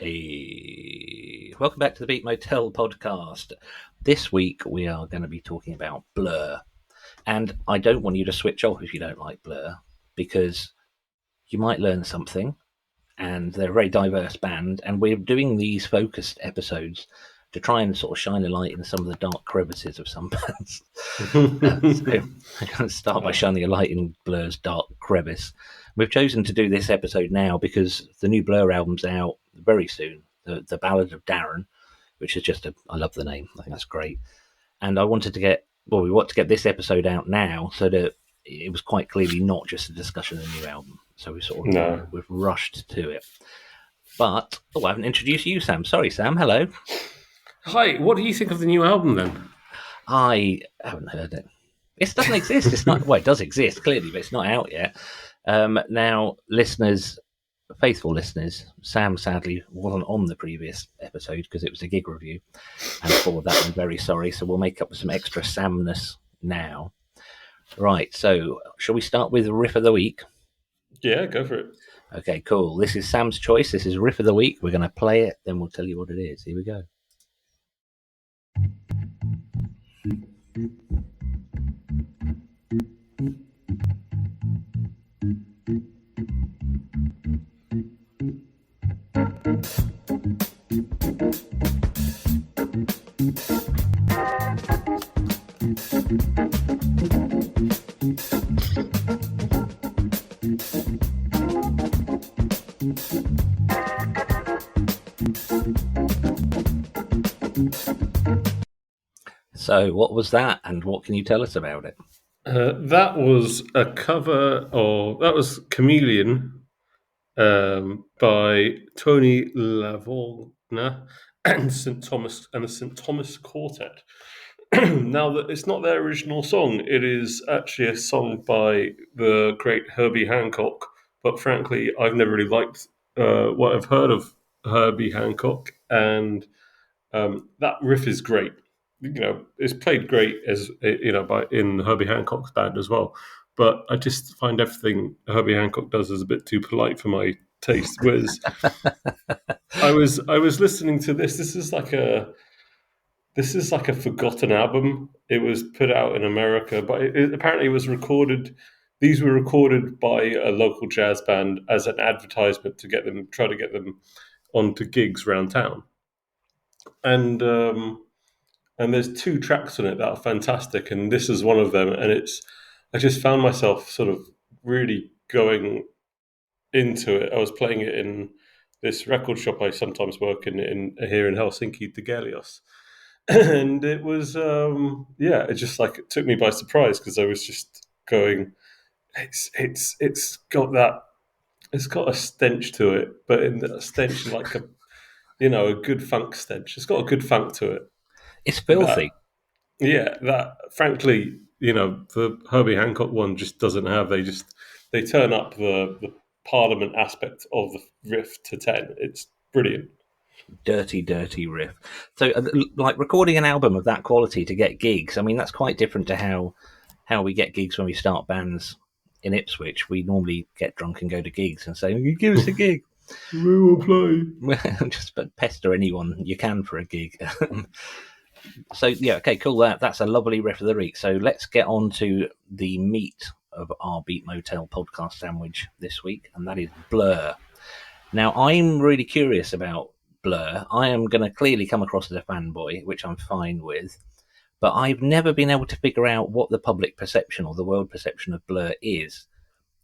Hey, welcome back to the Bet Motel podcast. This week we are going to be talking about Blur. And I don't want you to switch off if you don't like Blur, because you might learn something. And they're a very diverse band. And we're doing these focused episodes to try and sort of shine a light in some of the dark crevices of some bands. So I'm going to start by shining a light in Blur's dark crevice. We've chosen to do this episode now because the new Blur album's out very soon, the Ballad of Darren, which is I love the name. I think that's great. And we want to get this episode out now so that it was quite clearly not just a discussion of the new album. So we've rushed to it. But, I haven't introduced you, Sam. Sorry, Sam. Hello. Hi, what do you think of the new album then? I haven't heard it. It doesn't exist. It's not. Well, it does exist clearly, but it's not out yet. Now, faithful listeners, Sam sadly wasn't on the previous episode because it was a gig review, and for that I'm very sorry. So we'll make up some extra Samness now. Right. So, shall we start with Riff of the Week? Yeah, go for it. Okay, cool. This is Sam's choice. This is Riff of the Week. We're going to play it, then we'll tell you what it is. Here we go. So, what was that, and what can you tell us about it? That was a cover that was Chameleon by Tony Lavorgna and St.Thomas and the St.Thomas Quartet. Now, that it's not their original song, it is actually a song by the great Herbie Hancock, but frankly, I've never really liked what I've heard of Herbie Hancock, and that riff is great. It's played great in Herbie Hancock's band as well. But I just find everything Herbie Hancock does is a bit too polite for my taste. Whereas I was listening to this. This is like a forgotten album. It was put out in America, but apparently it was recorded. These were recorded by a local jazz band as an advertisement to try to get them onto gigs around town. And there's 2 tracks on it that are fantastic, and this is one of them. And I just found myself sort of really going into it. I was playing it in this record shop I sometimes work in here in Helsinki, Degelios, and it was it took me by surprise because I was just going. It's got a stench to it, but in that stench like a good funk stench. It's got a good funk to it. It's filthy. That frankly, the Herbie Hancock one just doesn't have. They turn up the Parliament aspect of the riff to 10. It's brilliant. Dirty riff. So, like recording an album of that quality to get gigs, I mean, that's quite different to how we get gigs when we start bands in Ipswich. We normally get drunk and go to gigs and say, "Give us a gig." We will play. Just pester anyone you can for a gig. So yeah, okay, cool. That's a lovely riff of the week. So let's get on to the meat of our Bet Motel podcast sandwich this week, and that is Blur. Now, I'm really curious about Blur. I am going to clearly come across as a fanboy, which I'm fine with, but I've never been able to figure out what the public perception or the world perception of Blur is.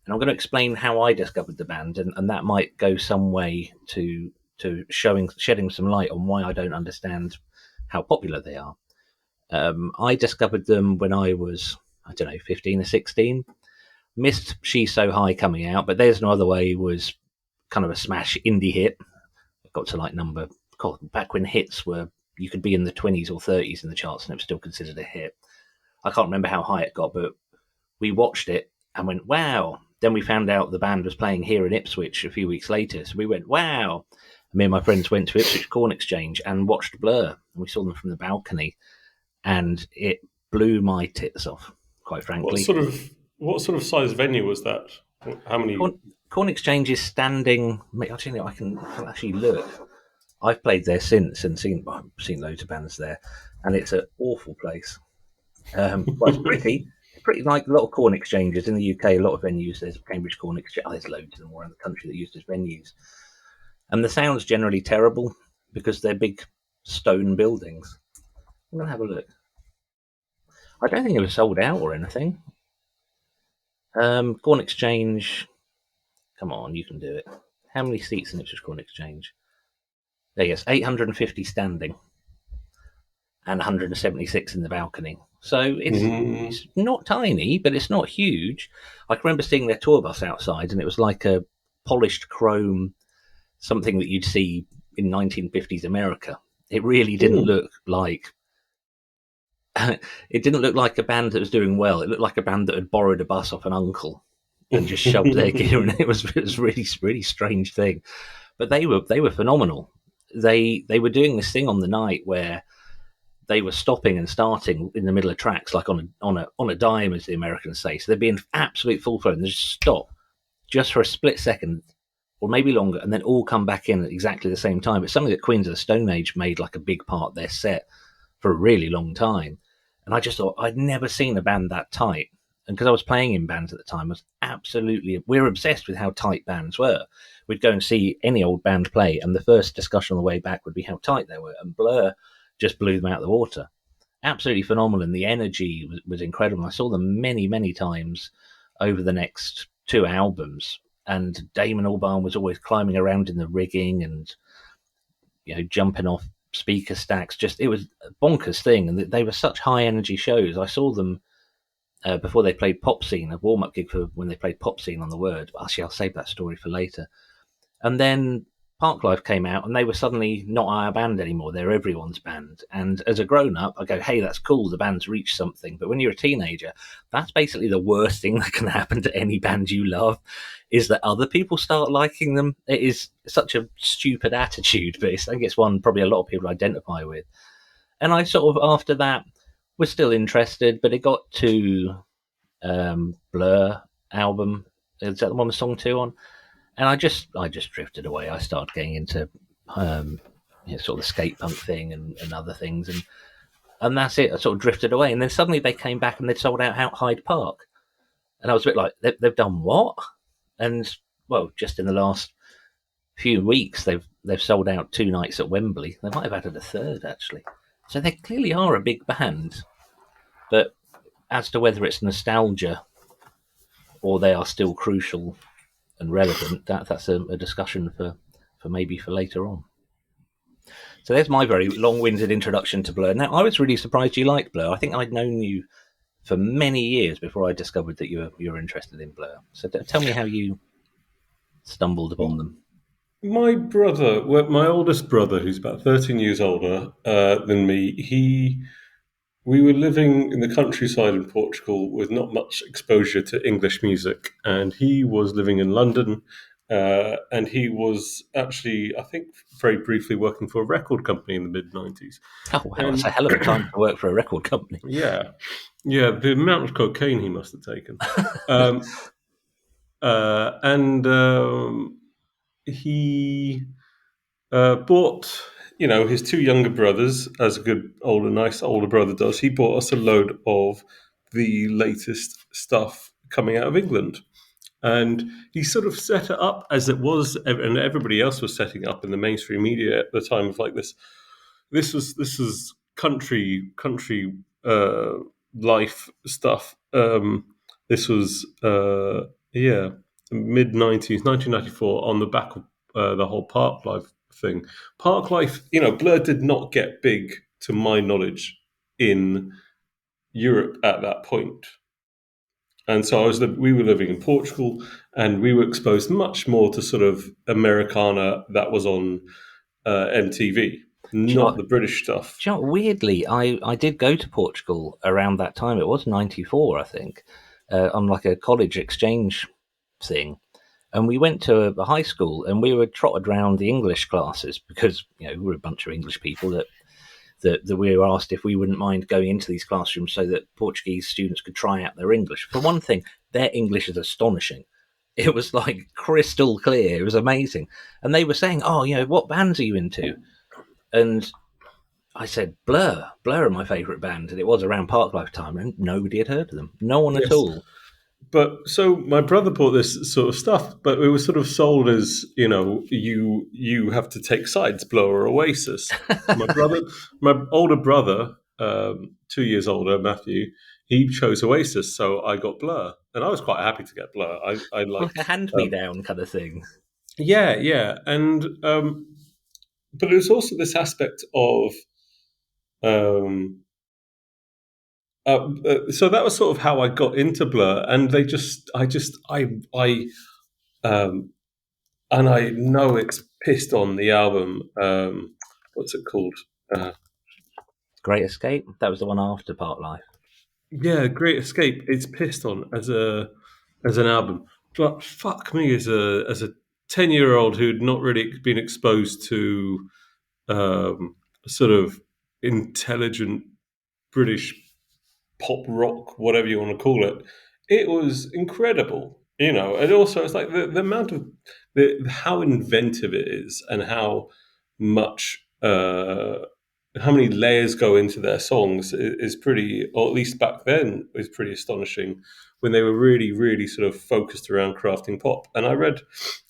And I'm going to explain how I discovered the band, and that might go some way to shedding some light on why I don't understand how popular they are. I discovered them when I was, 15 or 16. Missed She's So High coming out, but There's No Other Way was kind of a smash indie hit. It got to back when hits were, you could be in the 20s or 30s in the charts and it was still considered a hit. I can't remember how high it got, but we watched it and went, wow. Then we found out the band was playing here in Ipswich a few weeks later. So we went, wow. Me and my friends went to Ipswich Corn Exchange and watched Blur. And we saw them from the balcony. And it blew my tits off, quite frankly. What sort of size venue was that? How many? Corn Exchange is standing. Actually, I can actually look. I've played there since and I've seen loads of bands there, and it's an awful place. Well, it's pretty. It's pretty like a lot of corn exchanges in the UK. A lot of venues. There's Cambridge Corn Exchange. Oh, there's loads of them around the country that use as venues, and the sound's generally terrible because they're big stone buildings. I'm gonna have a look. I don't think it was sold out or anything. Corn Exchange. Come on, you can do it. How many seats in Ipswich Corn Exchange? There, yes, 850 standing and 176 in the balcony. So Mm. it's not tiny, but it's not huge. I can remember seeing their tour bus outside, and it was like a polished chrome, something that you'd see in 1950s America. It really didn't Mm. look like it didn't look like a band that was doing well. It looked like a band that had borrowed a bus off an uncle and just shoved their gear in. It was really strange thing. But they were phenomenal. They were doing this thing on the night where they were stopping and starting in the middle of tracks, like on a dime, as the Americans say. So they'd be in absolute full flow and they'd just stop just for a split second or maybe longer, and then all come back in at exactly the same time. It's something that Queens of the Stone Age made like a big part of their set for a really long time. And I just thought I'd never seen a band that tight. And because I was playing in bands at the time, I was absolutely, we were obsessed with how tight bands were. We'd go and see any old band play, and the first discussion on the way back would be how tight they were. And Blur just blew them out of the water. Absolutely phenomenal, and the energy was incredible. I saw them many times over the next two albums, and Damon Albarn was always climbing around in the rigging and jumping off speaker stacks. Just it was a bonkers thing, and they were such high energy shows. I saw them before they played Pop Scene, a warm up gig for when they played Pop Scene on the Word. But actually, I'll save that story for later. And then Parklife came out, and they were suddenly not our band anymore. They're everyone's band. And as a grown up, I go, hey, that's cool. The band's reached something. But when you're a teenager, that's basically the worst thing that can happen to any band you love, is that other people start liking them. It is such a stupid attitude, but I think it's one probably a lot of people identify with. And I sort of, after that, was still interested, but it got to Blur album. Is that the one with song two on? And I just drifted away. I started getting into sort of the skate punk thing and other things, and that's it. I sort of drifted away, and then suddenly they came back and they'd sold out Hyde Park, and I was a bit like, they've done what? And well, just in the last few weeks, they've sold out two nights at Wembley. They might have added a third actually. So they clearly are a big band, but as to whether it's nostalgia or they are still crucial and relevant, that's a discussion for maybe for later on. So there's my very long-winded introduction to Blur. Now, I was really surprised you liked Blur. I think I'd known you for many years before I discovered that you were interested in Blur. So tell me how you stumbled upon them. My brother, well, my oldest brother, who's about 13 years older than me, we were living in the countryside in Portugal with not much exposure to English music, and he was living in London, and he was actually, I think, very briefly working for a record company in the mid-90s. Oh wow, that's And a hell of a time to work for a record company. yeah, yeah, the amount of cocaine he must have taken. Um, and he bought, his two younger brothers, as a good nice older brother does. He bought us a load of the latest stuff coming out of England. And he sort of set it up as it was, and everybody else was setting up in the mainstream media at the time of like this. This was country life stuff. This was yeah, mid 90s, 1994, on the back of the whole Park Life thing. Park Life, Blur did not get big, to my knowledge, in Europe at that point. And so we were living in Portugal, and we were exposed much more to sort of Americana that was on MTV, Do you know, not the British stuff. weirdly, I did go to Portugal around that time. It was 94, I think, on like a college exchange thing. And we went to a high school, and we were trotted around the English classes because we were a bunch of English people that we were asked if we wouldn't mind going into these classrooms so that Portuguese students could try out their English. For one thing, their English is astonishing. It was like crystal clear. It was amazing. And they were saying, "Oh, what bands are you into?" And I said, "Blur. Blur are my favourite band." And it was around Parklife time, and nobody had heard of them. No one at Yes. all. But so my brother bought this sort of stuff, but it was sort of sold as, you have to take sides, Blur or Oasis. So my older brother, 2 years older, Matthew, he chose Oasis, so I got Blur, and I was quite happy to get Blur. I Like a liked, hand me down kind of thing. yeah, yeah, and but there's also this aspect of um, so that was sort of how I got into Blur, and um, and I know it's pissed on the album. What's it called? Uh, Great Escape. That was the one after Parklife. yeah, Great Escape. It's pissed on as an album, but fuck me, as a 10-year-old who'd not really been exposed to sort of intelligent British pop rock, whatever you want to call it, it was incredible. And also it's like the amount of how inventive it is, and much how many layers go into their songs is pretty, or at least back then, was pretty astonishing when they were really, really sort of focused around crafting pop. And I read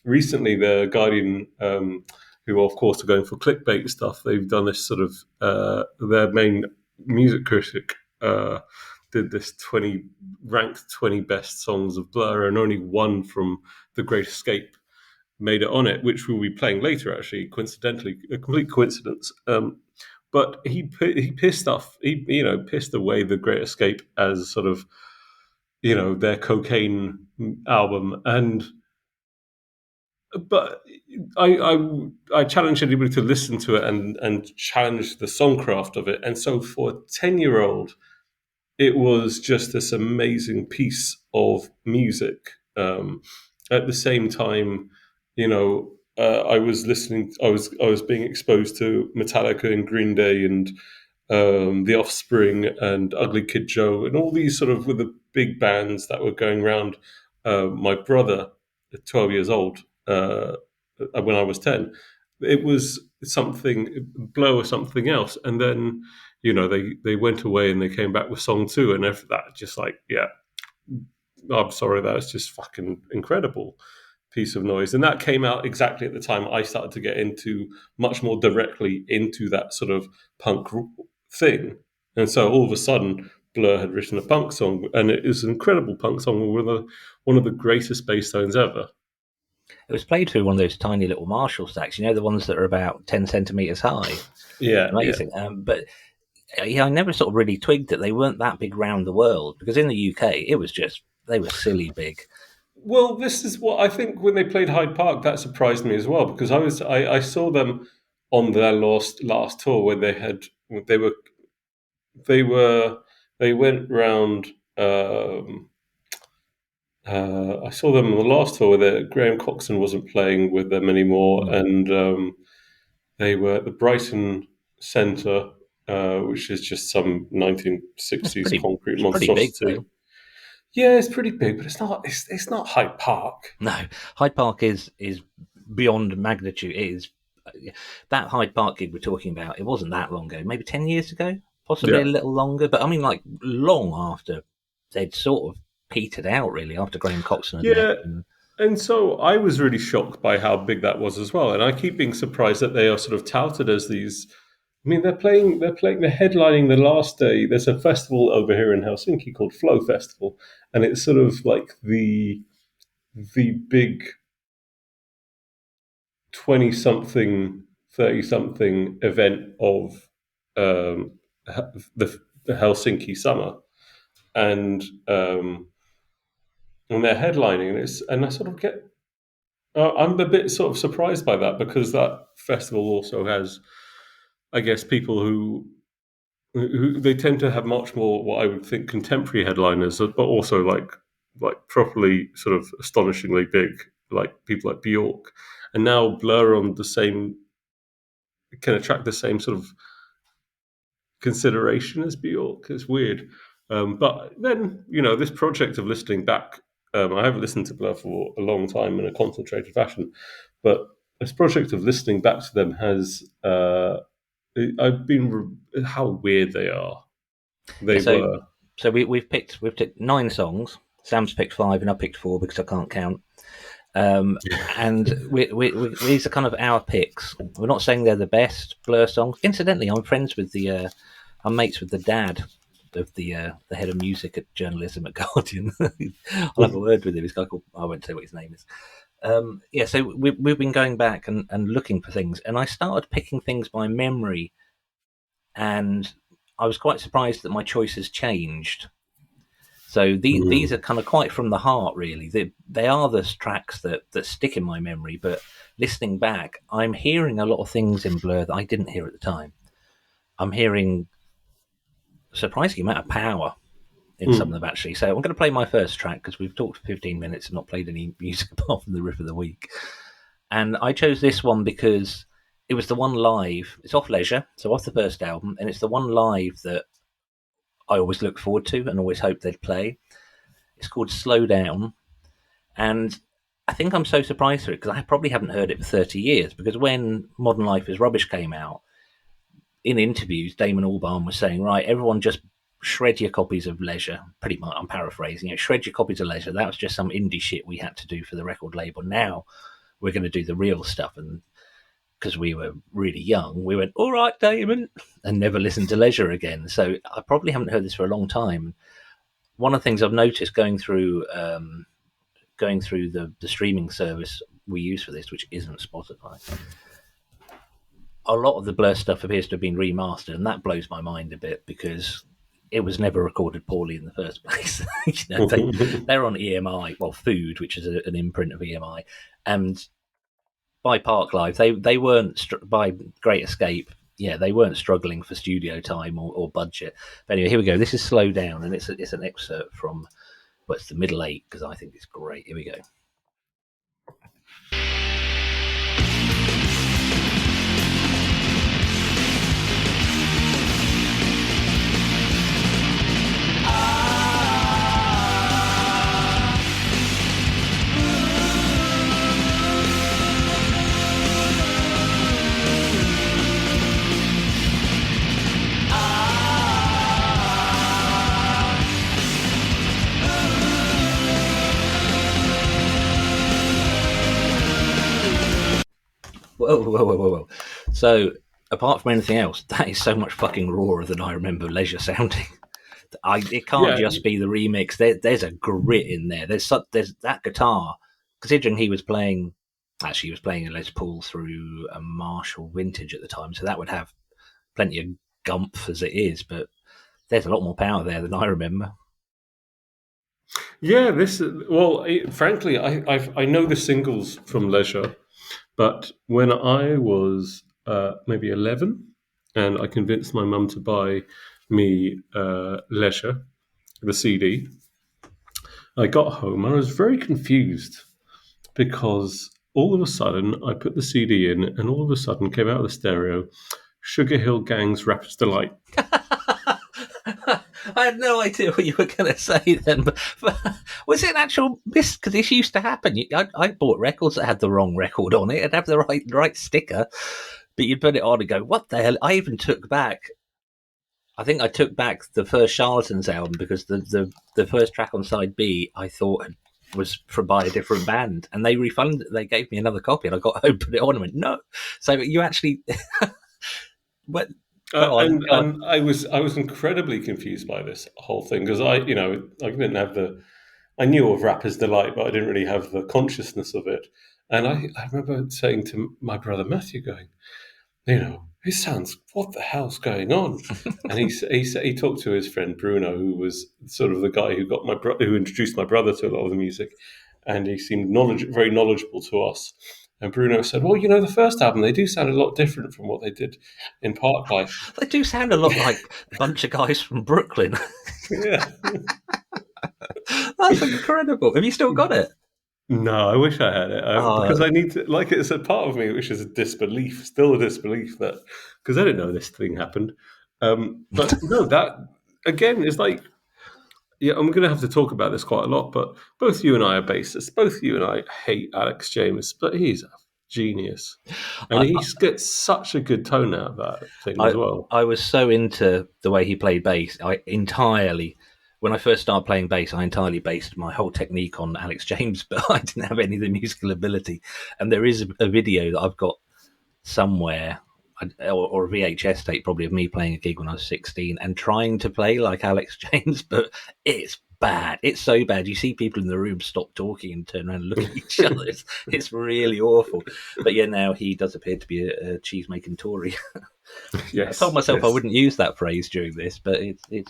recently the Guardian, who of course are going for clickbait stuff. They've done this sort of their main music critic did this 20 best songs of Blur, and only one from The Great Escape made it on it, which we'll be playing later. Actually, coincidentally, a complete coincidence. But he pissed off. He pissed away The Great Escape as sort of their cocaine album, and but I challenge anybody to listen to it and challenge the songcraft of it. And so for a 10-year-old, it was just this amazing piece of music. At the same time, I was listening. I was being exposed to Metallica and Green Day and The Offspring and Ugly Kid Joe and all these sort of were the big bands that were going around. My brother, at 12 years old, when I was 10, it was something blow or something else, and then they went away and they came back with song two, and after that, just like, yeah, I'm sorry, that was just fucking incredible piece of noise. And that came out exactly at the time I started to get into much more directly into that sort of punk thing. And so all of a sudden, Blur had written a punk song, and it is an incredible punk song with one of the greatest bass tones ever. It was played through one of those tiny little Marshall stacks, the ones that are about 10 centimetres high. Yeah, yeah. Amazing. But yeah, I never sort of really twigged that they weren't that big round the world, because in the UK, it was just, they were silly big. Well, this is what I think when they played Hyde Park, that surprised me as well, because I saw them on their last tour where they were they were they went round. I saw them on the last tour where Graham Coxon wasn't playing with them anymore, Mm. and they were at the Brighton Centre, which is just some It's 1960s pretty, concrete it's pretty big monstrosity. though. Yeah, it's pretty big, but it's not. It's not Hyde Park. No, Hyde Park is beyond magnitude. It is that Hyde Park gig we're talking about. It wasn't that long ago, maybe 10 years ago, possibly Yeah, a little longer. But I mean, like long after they'd sort of petered out, really, after Graham Coxon had left. yeah. And so I was really shocked by how big that was as well. And I keep being surprised that they are sort of touted as these. I mean, they're headlining the last day. There's a festival over here in Helsinki called Flow Festival, and it's sort of like the big 20 something, 30 something event of the Helsinki summer, and and they're headlining, and I sort of get. I'm a bit sort of surprised by that, because that festival also has, I guess, people who they tend to have much more what I would think contemporary headliners, but also like properly sort of astonishingly big, like people like Bjork, and now Blur on the same can attract the same sort of consideration as Bjork. It's weird, but then this project of listening back I haven't listened to Blur for a long time in a concentrated fashion, but this project of listening back to them has. I've been how weird they are. Yeah, They were. so we've picked 9 songs. Sam's picked 5, and I picked 4 because I can't count. And these are kind of our picks. We're not saying they're the best Blur songs. Incidentally, I'm mates with the dad of the head of music at journalism at Guardian. I'll have a word with him. This guy called, I won't say what his name is. Yeah, so we've been going back and looking for things, and I started picking things by memory, and I was quite surprised that my choices changed. So these are kind of quite from the heart, really. They are the tracks that stick in my memory, but listening back, I'm hearing a lot of things in Blur that I didn't hear at the time. I'm hearing a surprising amount of power in some of them, actually. So I'm going to play my first track because we've talked for 15 minutes and not played any music apart from the riff of the week. And I chose this one because it was the one live. It's off Leisure, so off the first album, and it's the one live that I always look forward to and always hope they'd play. It's called Slow Down, and I think I'm so surprised for it because I probably haven't heard it for 30 years. Because when Modern Life is Rubbish came out, in interviews, Damon Albarn was saying, right, everyone just shred your copies of Leisure. Pretty much, I'm paraphrasing it. Shred your copies of Leisure. That was just some indie shit we had to do for the record label. Now we're going to do the real stuff. And because we were really young, we went, all right, Damon, and never listened to Leisure again. So I probably haven't heard this for a long time. One of the things I've noticed going through the streaming service we use for this, which isn't Spotify, a lot of the Blur stuff appears to have been remastered, and that blows my mind a bit because it was never recorded poorly in the first place. They're on EMI, well, Food, which is an imprint of EMI, and by Park Live, they weren't by Great Escape. Yeah, they weren't struggling for studio time or budget. But anyway, here we go. This is Slow Down, and it's an excerpt from it's the middle 8 because I think it's great. Here we go. Whoa. So, apart from anything else, that is so much fucking rawer than I remember Leisure sounding. It can't just be the remix. There's a grit in there. There's that guitar. Considering he was playing a Les Paul through a Marshall Vintage at the time, so that would have plenty of gumph as it is, but there's a lot more power there than I remember. Yeah, frankly, I know the singles from Leisure, but when I was maybe 11, and I convinced my mum to buy me Leisure, the CD, I got home and I was very confused because all of a sudden I put the CD in, and all of a sudden came out of the stereo, Sugar Hill Gang's Rapper's Delight. I had no idea what you were going to say then. But was it an actual miss? Because this used to happen. I bought records that had the wrong record on it. It'd have the right sticker, but you'd put it on and go, "What the hell?" I even took back. I think I took back the first Charlatans album because the first track on side B I thought was by a different band, and they refunded. They gave me another copy, and I got home, put it on, and went no. So you actually, but. And I was incredibly confused by this whole thing because I didn't have I knew of Rapper's Delight, but I didn't really have the consciousness of it. And I remember saying to my brother Matthew, going, it sounds, what the hell's going on? And he talked to his friend Bruno, who was sort of the guy who who introduced my brother to a lot of the music, and he seemed very knowledgeable to us. And Bruno said, well, the first album, they do sound a lot different from what they did in Park Life. They do sound a lot like a bunch of guys from Brooklyn. Yeah. That's incredible. Have you still got it? No, I wish I had it. Because I need to, it's a part of me which is still a disbelief that, because I didn't know this thing happened. But no, that, again, is like, yeah, I'm going to have to talk about this quite a lot, but both you and I are bassists. Both you and I hate Alex James, but he's a genius. And I, he gets such a good tone out of that thing as I well. I was so into the way he played bass. When I first started playing bass, I entirely based my whole technique on Alex James, but I didn't have any of the musical ability. And there is a video that I've got somewhere, or a VHS tape probably, of me playing a gig when I was 16 and trying to play like Alex James, but it's bad. It's so bad. You see people in the room stop talking and turn around and look at each other. It's really awful. But yeah, now he does appear to be a cheese making Tory. I told Yes, myself I yes. wouldn't use that phrase during this, but it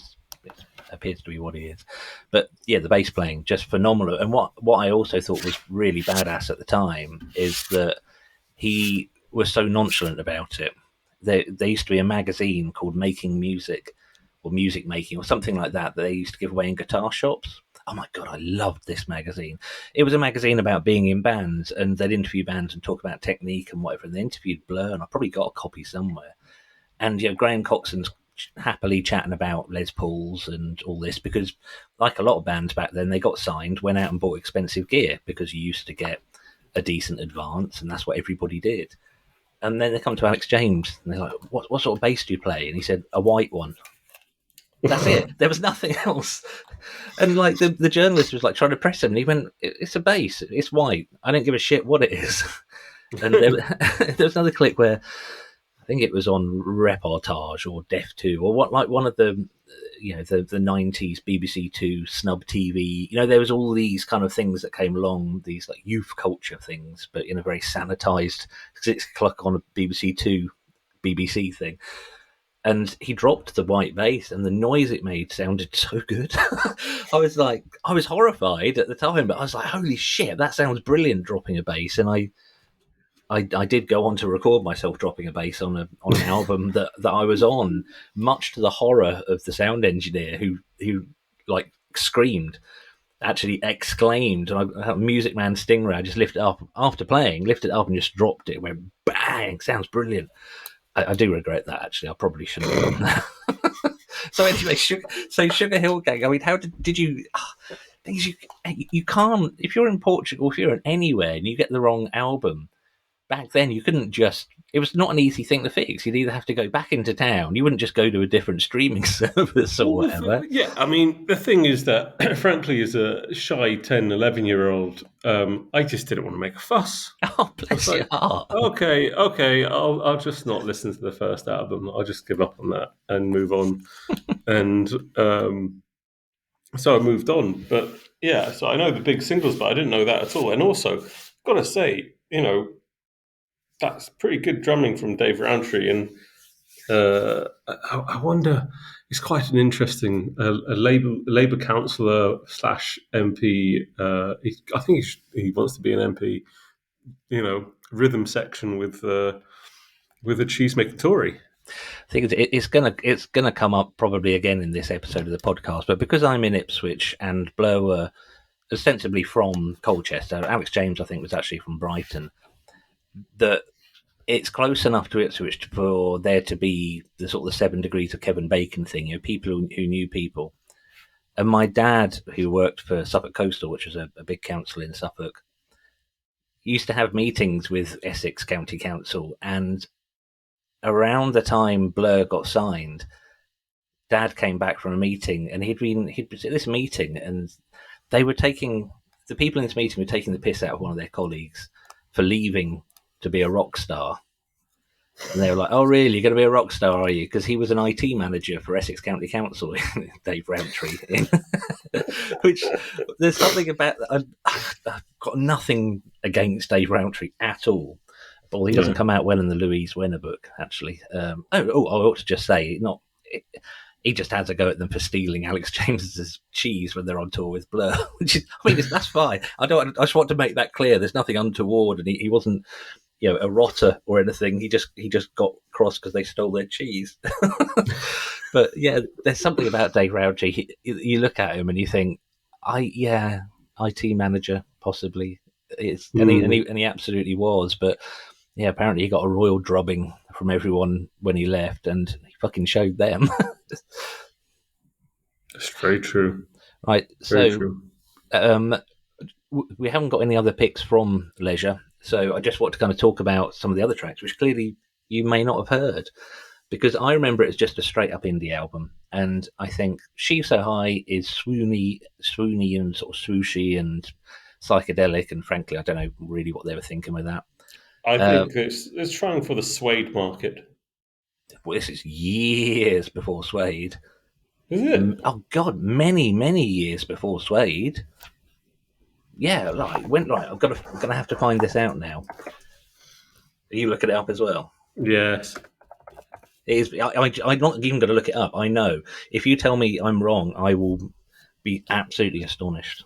appears to be what he is. But yeah, the bass playing just phenomenal. And what I also thought was really badass at the time is that he was so nonchalant about it. There used to be a magazine called Making Music or Music Making or something like that they used to give away in guitar shops. Oh my god, I loved this magazine. It was a magazine about being in bands, and they'd interview bands and talk about technique and whatever. And they interviewed Blur, and I probably got a copy somewhere. And Graham Coxon's happily chatting about Les Pauls and all this because, like a lot of bands back then, they got signed, went out and bought expensive gear because you used to get a decent advance, and that's what everybody did. And then they come to Alex James, and they're like, "What sort of bass do you play?" And he said, "A white one." That's it. There was nothing else. And like the journalist was like trying to press him, and he went, "It's a bass. It's white. I don't give a shit what it is." And there was another clip where I think it was on Reportage or Def 2 or what, like one of the the 90s BBC 2 snub TV. There was all these kind of things that came along, these like youth culture things, but in a very sanitized 6 o'clock on a BBC 2 BBC thing. And he dropped the white bass, and the noise it made sounded so good. I was horrified at the time, but I was like, holy shit, that sounds brilliant, dropping a bass. And I did go on to record myself dropping a bass on an album that I was on, much to the horror of the sound engineer who like screamed, actually exclaimed, and Music Man Stingray. I just lifted it up after playing, lifted it up and just dropped it. It went bang, sounds brilliant. I do regret that, actually. I probably shouldn't have done that. So anyway, Sugar Hill Gang. I mean, how did you? Things you can't, if you're in Portugal, if you're in anywhere and you get the wrong album. Back then, you couldn't just. It was not an easy thing to fix. You'd either have to go back into town. You wouldn't just go to a different streaming service or whatever. Yeah, I mean, the thing is that, frankly, as a shy 10, 11-year-old, I just didn't want to make a fuss. Oh, I was bless your like, heart. okay, I'll just not listen to the first album. I'll just give up on that and move on. And so I moved on. But yeah, so I know the big singles, but I didn't know that at all. And also, got to say, that's pretty good drumming from Dave Rowntree. And I wonder, he's quite an interesting a Labour councillor slash MP. I think he wants to be an MP. Rhythm section with a cheesemaker Tory. I think it's gonna come up probably again in this episode of the podcast. But because I'm in Ipswich and Blur were ostensibly from Colchester, Alex James I think was actually from Brighton. That it's close enough to Ipswich for there to be the sort of the 7 degrees of Kevin Bacon thing. People who knew people. And my dad, who worked for Suffolk Coastal, which was a big council in Suffolk, used to have meetings with Essex County Council. And around the time Blur got signed, Dad came back from a meeting, and he'd been at this meeting, and the people in this meeting were taking the piss out of one of their colleagues for leaving to be a rock star. And they were like, "Oh, really? You're going to be a rock star, are you?" Because he was an IT manager for Essex County Council, Dave Rowntree. Which there's something about that. I've got nothing against Dave Rowntree at all. But he doesn't come out well in the Louise Wenner book, actually. I ought to just say, he just has a go at them for stealing Alex James's cheese when they're on tour with Blur. Which is, that's fine. I just want to make that clear. There's nothing untoward, and he wasn't, a rotter or anything. He just got cross because they stole their cheese. But yeah, there's something about Dave Rowntree. You look at him and you think, IT manager possibly. And he absolutely was. But yeah, apparently he got a royal drubbing from everyone when he left, and he fucking showed them. That's very true. Right. Very So true. we haven't got any other picks from Leisure, so I just want to kind of talk about some of the other tracks, which clearly you may not have heard, because I remember it as just a straight up indie album, and I think She's So High is swoony and sort of swooshy and psychedelic, and frankly, I don't know really what they were thinking with that. I Uh, think it's trying for the suede market. well, this is years before Suede. Is it? Oh God, many years before Suede. Yeah, right. Went right. I'm gonna have to find this out now. Are you looking it up as well? Yes. It is. I'm not even going to look it up. I know. If you tell me I'm wrong, I will be absolutely astonished.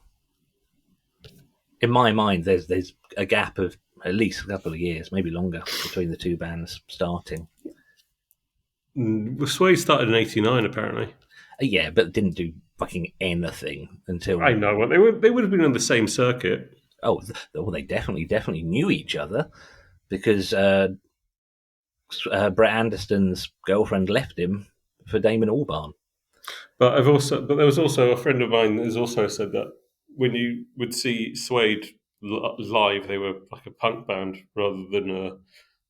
In my mind, there's a gap of at least a couple of years, maybe longer, between the two bands starting. Suede started in '89, apparently. Yeah, but didn't do fucking anything I until know. Well, they would have been on the same circuit. well, they definitely knew each other because Brett Anderson's girlfriend left him for Damon Albarn. But there was also a friend of mine who's also said that when you would see Suede live, they were like a punk band rather than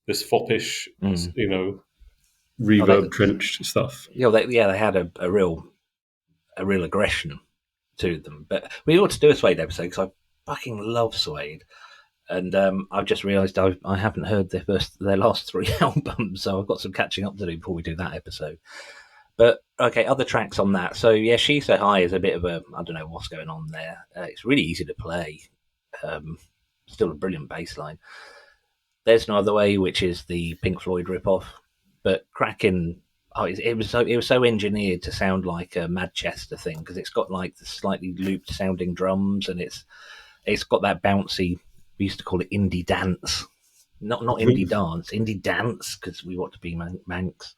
this foppish, Mm. you know, Oh, they, reverb drenched stuff. they had a real aggression to them. But we ought to do a Suede episode because I fucking love Suede, and I've just realised I haven't heard their last three albums, so I've got some catching up to do before we do that episode. But okay, other tracks on that. So yeah, She's So High is a bit of a I don't know what's going on there. It's really easy to play. Um, Still a brilliant bass line. There's No Other Way, which is the Pink Floyd ripoff, but cracking. Oh, it was so engineered to sound like a Manchester thing because it's got like the slightly looped sounding drums and it's got that bouncy. We used to call it indie dance, not indie dance, indie dance because we want to be Manx.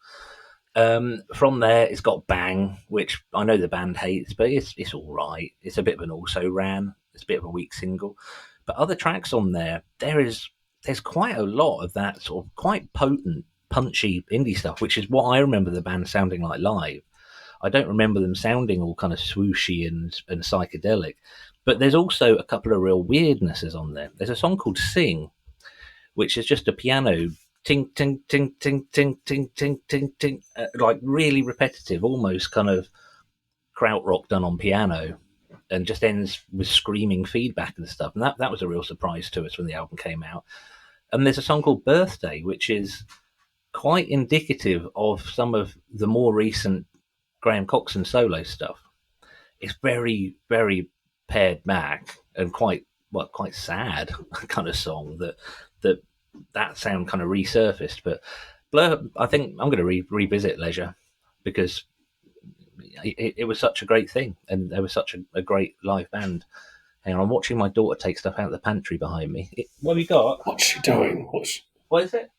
From there, it's got Bang, which I know the band hates, but it's all right. It's a bit of an also ran. It's a bit of a weak single, but other tracks on there's quite a lot of that sort of quite potent, punchy indie stuff, which is what I remember the band sounding like live. I don't remember them sounding all kind of swooshy and psychedelic. But there's also a couple of real weirdnesses on there. There's a song called Sing, which is just a piano ting ting ting ting ting ting ting ting ting, like really repetitive, almost kind of krautrock done on piano, and just ends with screaming feedback and stuff. And that was a real surprise to us when the album came out. And there's a song called Birthday, which is quite indicative of some of the more recent Graham Coxon solo stuff. It's very pared back and quite sad kind of song that sound kind of resurfaced. But Blur, I think I'm going to revisit Leisure because it was such a great thing and they were such a great live band. Hang on, I'm watching my daughter take stuff out of the pantry behind me. What have you got? What's she doing? What is it?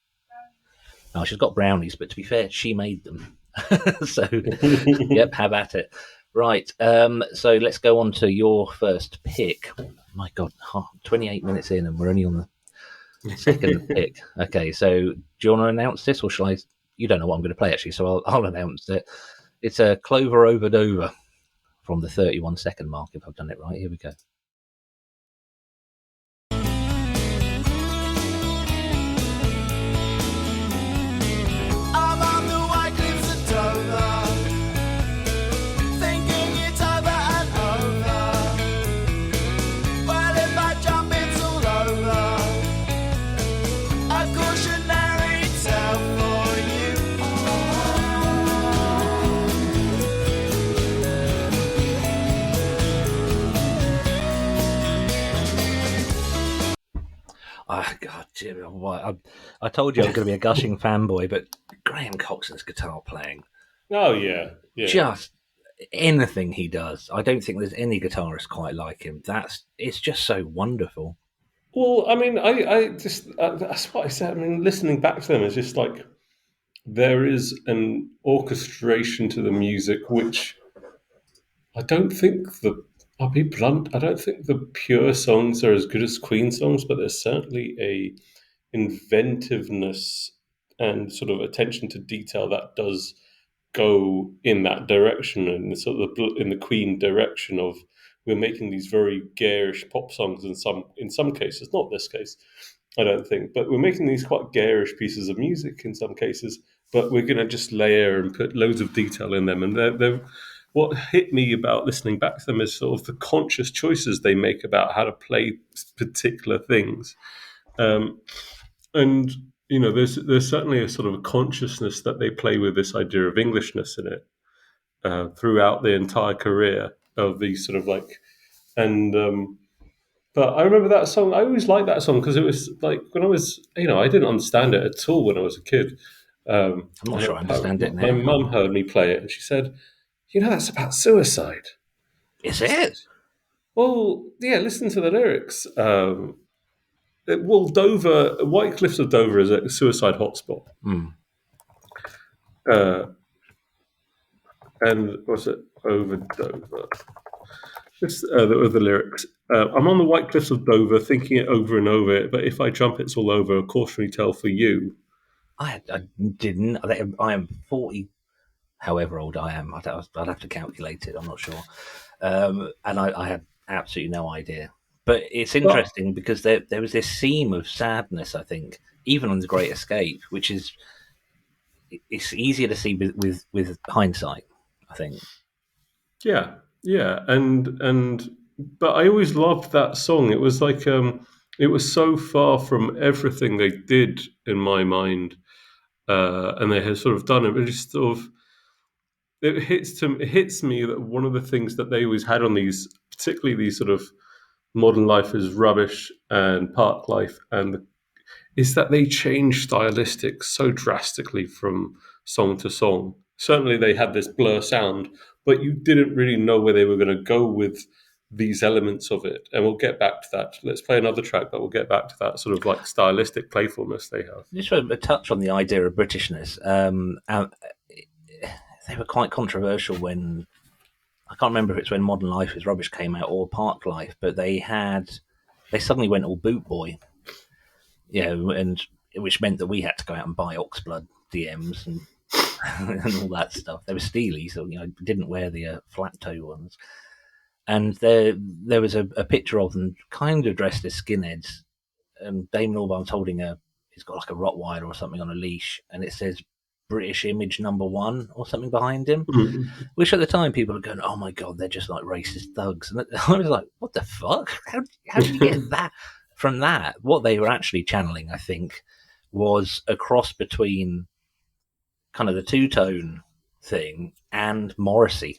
Oh, she's got brownies, but to be fair, she made them. So, yep, have at it. Right, so let's go on to your first pick. My God, 28 minutes in, and we're only on the second pick. Okay, so do you want to announce this, or shall I? You don't know what I'm going to play, actually, so I'll announce it. It's a Clover over Dover from the 31-second mark, if I've done it right. Here we go. I'm on the white cliffs of Dover, thinking it's over and over. Well, if I jump, it's all over. A cautionary tale for you. Oh, God, Jim, I told you I was going to be a gushing fanboy, but Graham Coxon's guitar playing, Oh yeah, yeah. just anything he does, I don't think there's any guitarist quite like him. It's just so wonderful. Well, I mean, I just that's what I said. I mean, listening back to them is just like there is an orchestration to the music which I don't think I'll be blunt. I don't think the pure songs are as good as Queen songs, but there's certainly a inventiveness and sort of attention to detail that does go in that direction, and sort of in the Queen direction of we're making these very garish pop songs in some cases, not this case, I don't think, but we're making these quite garish pieces of music in some cases, but we're going to just layer and put loads of detail in them. And what hit me about listening back to them is sort of the conscious choices they make about how to play particular things. And there's certainly a sort of a consciousness that they play with this idea of Englishness in it throughout the entire career of these sort of like, and but I remember that song. I always liked that song because it was like when I was, I didn't understand it at all when I was a kid. I'm not sure I understand it My now. mum heard me play it and she said, that's about suicide. Is it? Well, yeah, listen to the lyrics. Dover, White Cliffs of Dover is a suicide hotspot. And what's it? Over Dover. The lyrics. I'm on the White Cliffs of Dover, thinking it over and over, but if I jump, it's all over. A cautionary tale for you. I didn't. I am 40, however old I am. I'd have to calculate it. I'm not sure. And I had absolutely no idea. But it's interesting because there was this theme of sadness, I think, even on The Great Escape, which is it's easier to see with hindsight, I think. Yeah, but I always loved that song. It was like it was so far from everything they did in my mind, and they had sort of done it. It just sort of it hits me that one of the things that they always had on these, particularly these sort of Modern Life is Rubbish and Park Life, and is that they change stylistics so drastically from song to song. Certainly they had this Blur sound, but you didn't really know where they were going to go with these elements of it. And we'll get back to that. Let's play another track, but we'll get back to that sort of like stylistic playfulness they have. Just a touch on the idea of Britishness. They were quite controversial when, I can't remember if it's when Modern Life is Rubbish came out or Park Life, but they suddenly went all boot boy. Yeah, and which meant that we had to go out and buy Oxblood DMs and and all that stuff. They were steely, so didn't wear the flat toe ones. And there was a picture of them kind of dressed as skinheads, and Damon Albarn's holding he's got like a Rottweiler or something on a leash, and it says British Image #1 or something behind him. Mm-hmm. Which at the time people were going, "Oh my god, they're just like racist thugs," and I was like, "What the fuck? How did you get that?" From that, what they were actually channeling, I think, was a cross between kind of the two-tone thing and Morrissey,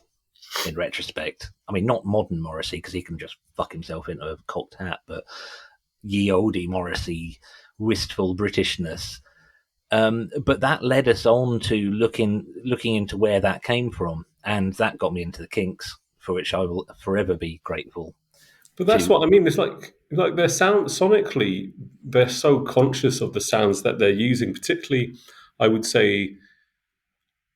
in retrospect. I mean, not modern Morrissey, because he can just fuck himself into a cocked hat, but ye olde Morrissey, wistful Britishness. But that led us on to looking into where that came from, and that got me into the Kinks, for which I will forever be grateful. But that's what I mean. It's like their sound sonically, they're so conscious of the sounds that they're using. Particularly, I would say,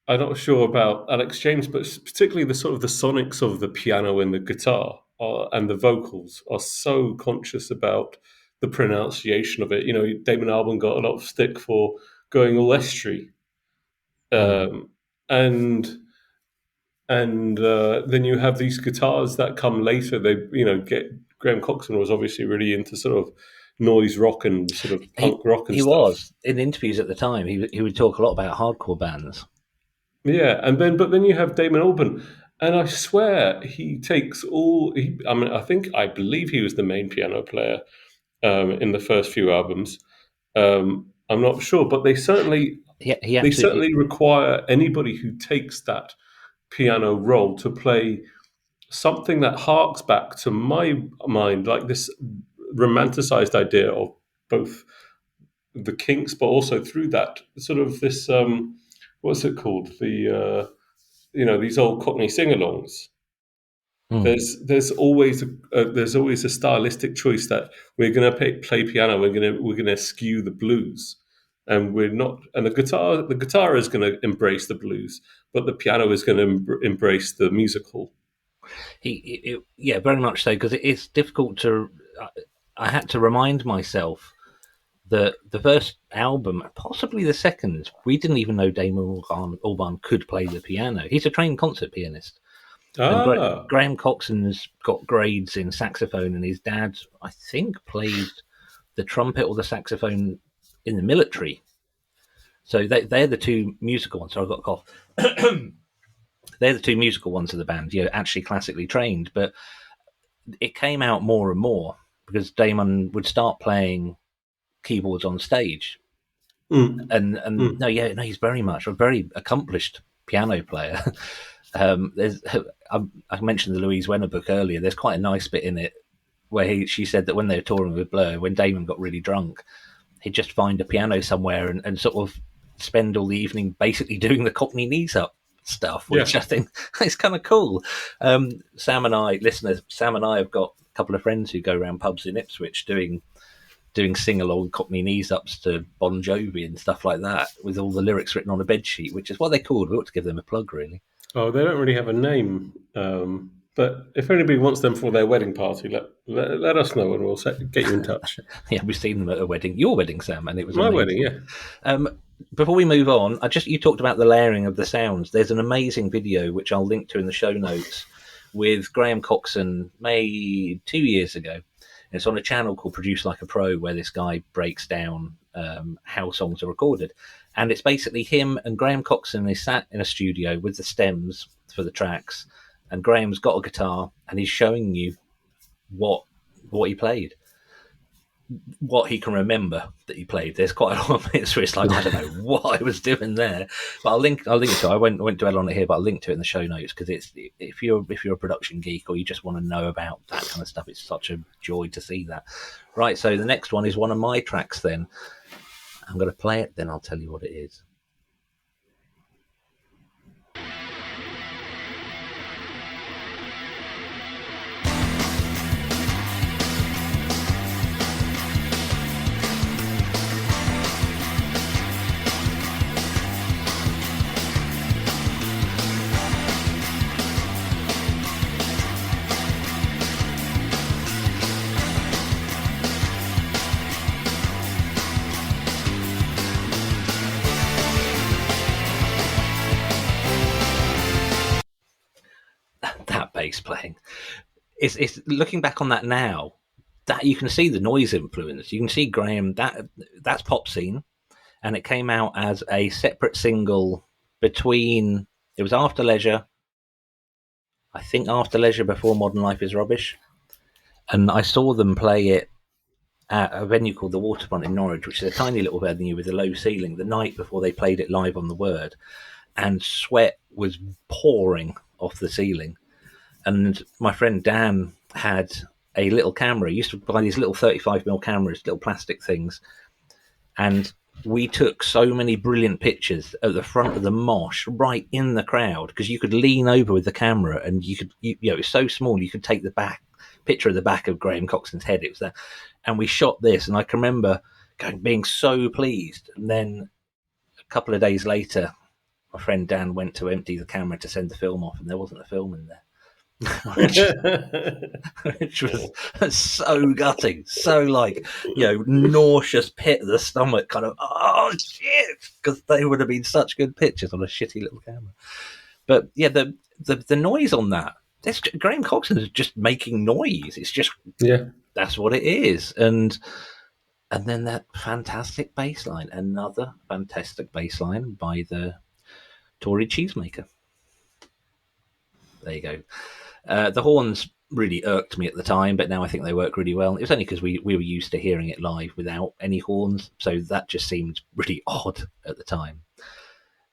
I'm not sure about Alex James, but particularly the sort of the sonics of the piano and the guitar and the vocals are so conscious about the pronunciation of it. Damon Albarn got a lot of stick for going all estuary, and then you have these guitars that come later. They, Graham Coxon was obviously really into sort of noise rock and sort of punk rock and stuff. He was. In interviews at the time, he would talk a lot about hardcore bands. Yeah, but then you have Damon Albarn, and I swear he takes all. I believe he was the main piano player in the first few albums. I'm not sure, but they certainly they certainly require anybody who takes that piano role to play something that harks back to my mind, like this romanticized idea of both the Kinks, but also through that sort of this what's it called, the these old Cockney sing-alongs. There's always a stylistic choice that we're going to play piano, we're going to skew the blues. And we're not, and the guitar is going to embrace the blues, but the piano is going to embrace the musical. Yeah, very much so, because it's difficult to. I had to remind myself the first album, possibly the second, we didn't even know Damon Albarn could play the piano. He's a trained concert pianist. And Graham Coxon's got grades in saxophone, and his dad, I think, played the trumpet or the saxophone in the military. So they're the two musical ones. So I've got a cough. They're the two musical ones of the band, actually classically trained. But it came out more and more because Damon would start playing keyboards on stage. No, he's very much a very accomplished piano player. I mentioned the Louise Wenner book earlier. There's quite a nice bit in it where she said that when they were touring with Blur, when Damon got really drunk, he'd just find a piano somewhere and sort of spend all the evening basically doing the Cockney knees up stuff, which I think is kind of cool. Sam and I have got a couple of friends who go around pubs in Ipswich doing sing-along Cockney knees ups to Bon Jovi and stuff like that, with all the lyrics written on a bed sheet, which is what they're called. We ought to give them a plug, really. Oh, they don't really have a name. But if anybody wants them for their wedding party, let us know and we'll get you in touch. Yeah, we've seen them at a wedding. Your wedding, Sam, and it was my amazing. wedding. Yeah. Before we move on, you talked about the layering of the sounds. There's an amazing video which I'll link to in the show notes with Graham Coxon made 2 years ago. It's on a channel called Produce Like a Pro, where this guy breaks down how songs are recorded. And it's basically him and Graham Coxon is sat in a studio with the stems for the tracks, and Graham's got a guitar and he's showing you what he played, what he can remember that he played. There's quite a lot of bits where it's like, I don't know what I was doing there, but I'll link to it. I won't dwell on it here, but I'll link to it in the show notes, because it's, if you're a production geek or you just want to know about that kind of stuff, it's such a joy to see that. Right, so the next one is one of my tracks. Then I'm going to play it, then I'll tell you what it is. Bass playing, it's looking back on that now, that you can see the noise influence. You can see Graham, that's Pop Scene, and it came out as a separate single between, it was After Leisure, I think After Leisure before Modern Life is Rubbish, and I saw them play it at a venue called the Waterfront in Norwich, which is a tiny little venue with a low ceiling, the night before they played it live on the Word, and sweat was pouring off the ceiling. And my friend Dan had a little camera. He used to buy these little 35mm cameras, little plastic things. And we took so many brilliant pictures at the front of the mosh, right in the crowd, because you could lean over with the camera and it was so small, you could take the picture of the back of Graham Coxon's head. It was there. And we shot this, and I can remember being so pleased. And then a couple of days later, my friend Dan went to empty the camera to send the film off, and there wasn't a film in there. which was so gutting, so nauseous pit of the stomach, kind of, oh shit, because they would have been such good pictures on a shitty little camera. But yeah, the noise on that, Graham Coxon is just making noise. It's just, that's what it is. And then that fantastic bass line, another fantastic bass line by the Tory Cheesemaker. There you go. The horns really irked me at the time, but now I think they work really well. It was only because we were used to hearing it live without any horns, so that just seemed really odd at the time.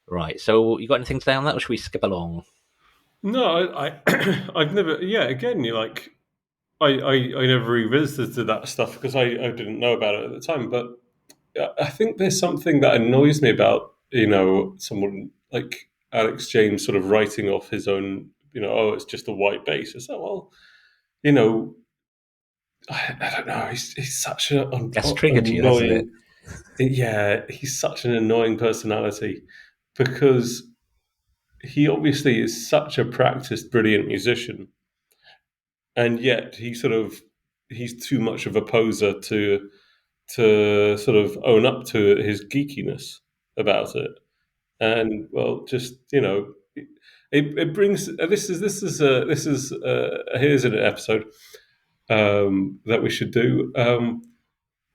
Right, so you got anything to say on that, or should we skip along? No, I've never. Yeah, again, you're like, I never revisited that stuff because I didn't know about it at the time. But I think there's something that annoys me about someone like Alex James sort of writing off his own. It's just a white bass. It's like, well, I don't know. He's such a that's triggered you, hasn't it? Yeah, he's such an annoying personality because he obviously is such a practiced, brilliant musician, and yet he's too much of a poser to to sort of own up to his geekiness about it. And well, just it brings here's an episode that we should do.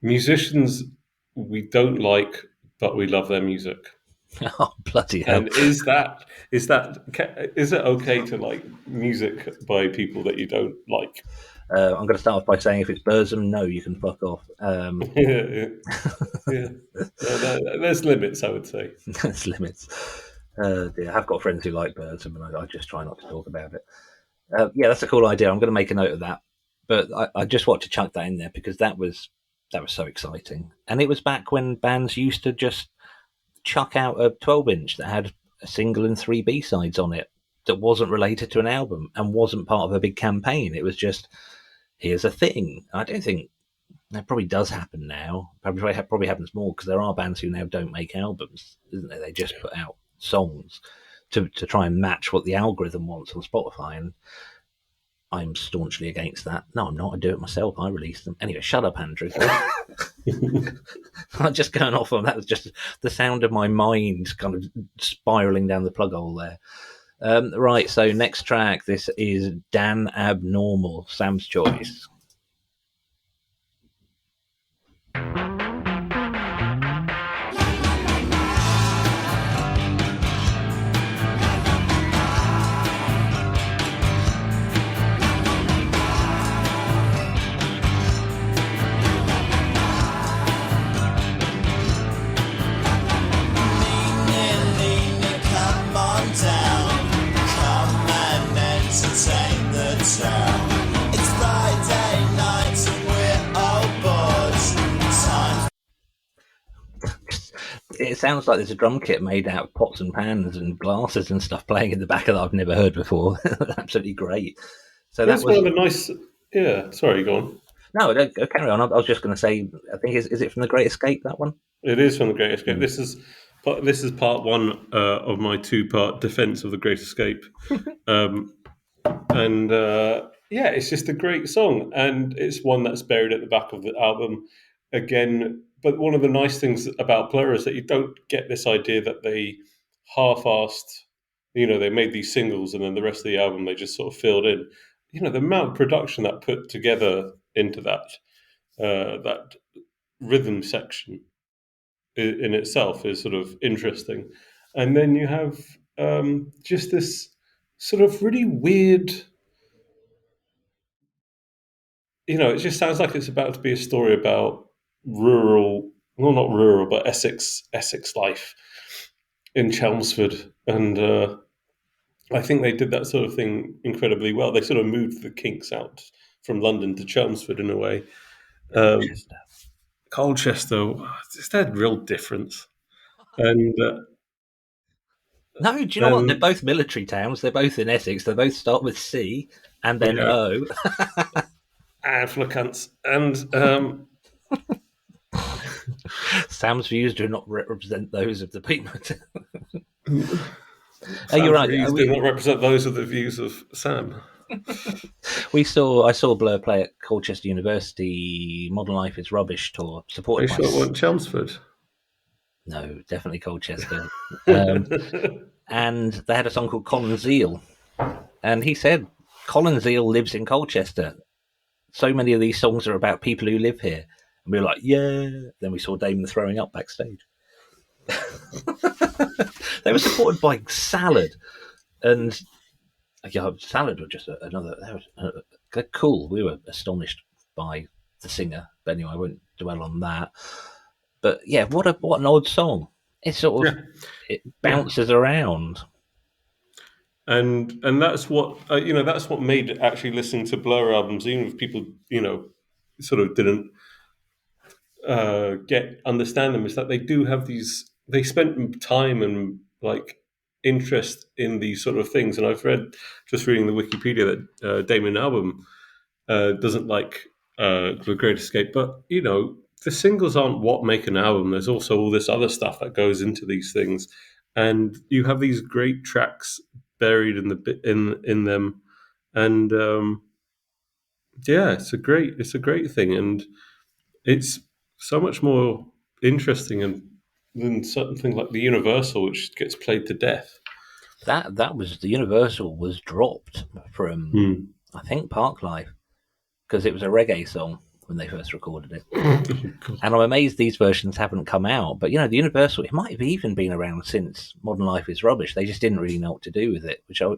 Musicians we don't like, but we love their music. Oh, bloody hell. And is it okay to like music by people that you don't like? I'm going to start off by saying if it's Burzum, no, you can fuck off. Yeah. There's limits, I would say. There's limits. Dear, I have got friends who like Burzum, and I just try not to talk about it. Yeah, that's a cool idea. I'm going to make a note of that. But I just want to chunk that in there because that was so exciting. And it was back when bands used to just chuck out a 12-inch that had a single and 3 B-sides on it that wasn't related to an album and wasn't part of a big campaign. It was just, here's a thing. I don't think that probably does happen now. Probably happens more because there are bands who now don't make albums, isn't there? They just put out songs to try and match what the algorithm wants on Spotify. And I'm staunchly against that. No, I'm not. I do it myself. I release them. Anyway, shut up, Andrew. I'm just going off on that. Was just the sound of my mind kind of spiraling down the plug hole there. Right, so next track. This is Dan Abnormal, Sam's choice. It sounds like there's a drum kit made out of pots and pans and glasses and stuff playing in the back that I've never heard before. Absolutely great. So That's that was one of the nice. Yeah, sorry, go on. No, carry on. I was just going to say, I think is it from The Great Escape, that one? It is from The Great Escape. This is part one of my 2-part defense of The Great Escape. Yeah, it's just a great song, and it's one that's buried at the back of the album again. But one of the nice things about Blur is that you don't get this idea that they half-assed, they made these singles and then the rest of the album they just sort of filled in. The amount of production that put together into that rhythm section in itself is sort of interesting. And then you have just this sort of really weird, it just sounds like it's about to be a story about not rural, but Essex life in Chelmsford. And I think they did that sort of thing incredibly well. They sort of moved the Kinks out from London to Chelmsford in a way. Colchester, is that a real difference? And no, do you know what? They're both military towns. They're both in Essex. They both start with C and then O. Afflucants. And Sam's views do not represent those of the Bet Motel. You're right. Views do not represent those of the views of Sam. I saw Blur play at Colchester University Modern Life is Rubbish tour, supported by... Are you sure it wasn't Chelmsford? No, definitely Colchester. And they had a song called Colin Zeal. And he said, Colin Zeal lives in Colchester. So many of these songs are about people who live here. And we were like, yeah. Then we saw Damon throwing up backstage. They were supported by Salad. And Salad were just another... cool. We were astonished by the singer. But anyway, I won't dwell on that. But yeah, what an odd song. It's sort of... It bounces around. And that's what that's what made actually listening to Blur albums, even if people sort of didn't understand them, is that they do have these. They spent time and like interest in these sort of things. And I've reading the Wikipedia that Damon Albarn doesn't like The Great Escape, but the singles aren't what make an album. There's also all this other stuff that goes into these things, and you have these great tracks buried in them, and it's a great thing, and it's so much more interesting than something like the Universal, which gets played to death. That was the Universal was dropped from I think Parklife because it was a reggae song when they first recorded it. And I'm amazed these versions haven't come out. But, the Universal, it might have even been around since Modern Life is Rubbish. They just didn't really know what to do with it, which I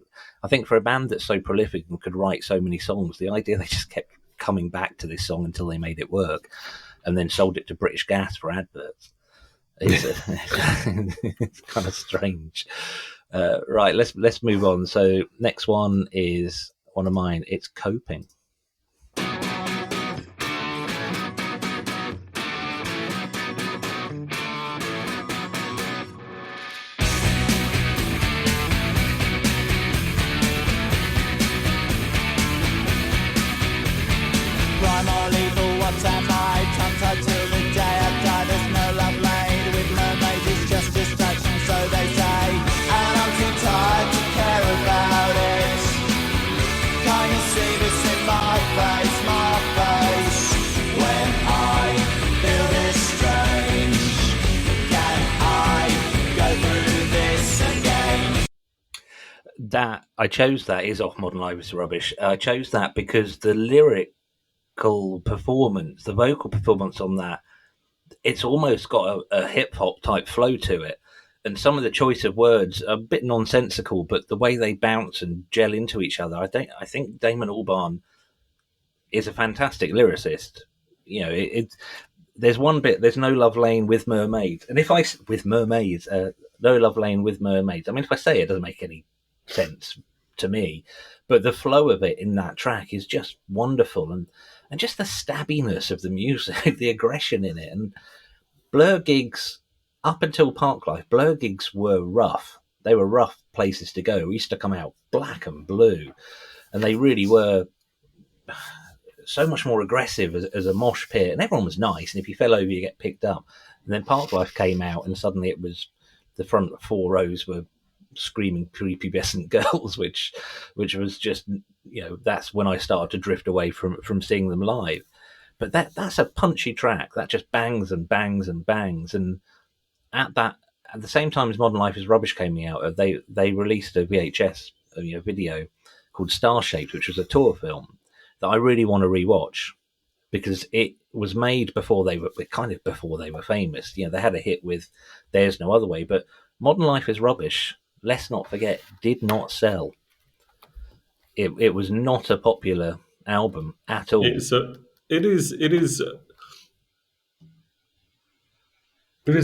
think for a band that's so prolific and could write so many songs, the idea they just kept coming back to this song until they made it work and then sold it to British Gas for adverts. It's kind of strange. Right, let's move on. So next one is one of mine. It's Coping. Crime or lethal, what am I? Tongue-tied till the day I die. There's no love made with mermaids, it's just distraction, so they say. And I'm too tired to care about it. Can't you see this in my face, when I feel this strange? Can I go through this again? That I chose that is off Modern Life is Rubbish. I chose that because the lyrical performance, the vocal performance on that, it's almost got a hip hop type flow to it. And some of the choice of words are a bit nonsensical, but the way they bounce and gel into each other, I think Damon Albarn is a fantastic lyricist. There's one bit, there's no love lane with mermaids, and no love lane with mermaids. I mean, if I say it doesn't make any sense to me, but the flow of it in that track is just wonderful, and just the stabbiness of the music, the aggression in it. And Blur gigs, up until Parklife, Blur gigs were rough. They were rough places to go. We used to come out black and blue, and they really were so much more aggressive as a mosh pit, and everyone was nice, and if you fell over you get picked up. And then Parklife came out, and suddenly it was the front 4 rows were screaming prepubescent girls, which was just, that's when I started to drift away from seeing them live. But that's a punchy track that just bangs and bangs and bangs. And at the same time as Modern Life is Rubbish came out, they released a VHS video called Star Shaped, which was a tour film that I really want to rewatch because it was made before they were famous. They had a hit with There's No Other Way, but Modern Life is Rubbish, let's not forget, did not sell. It was not a popular album at all. It is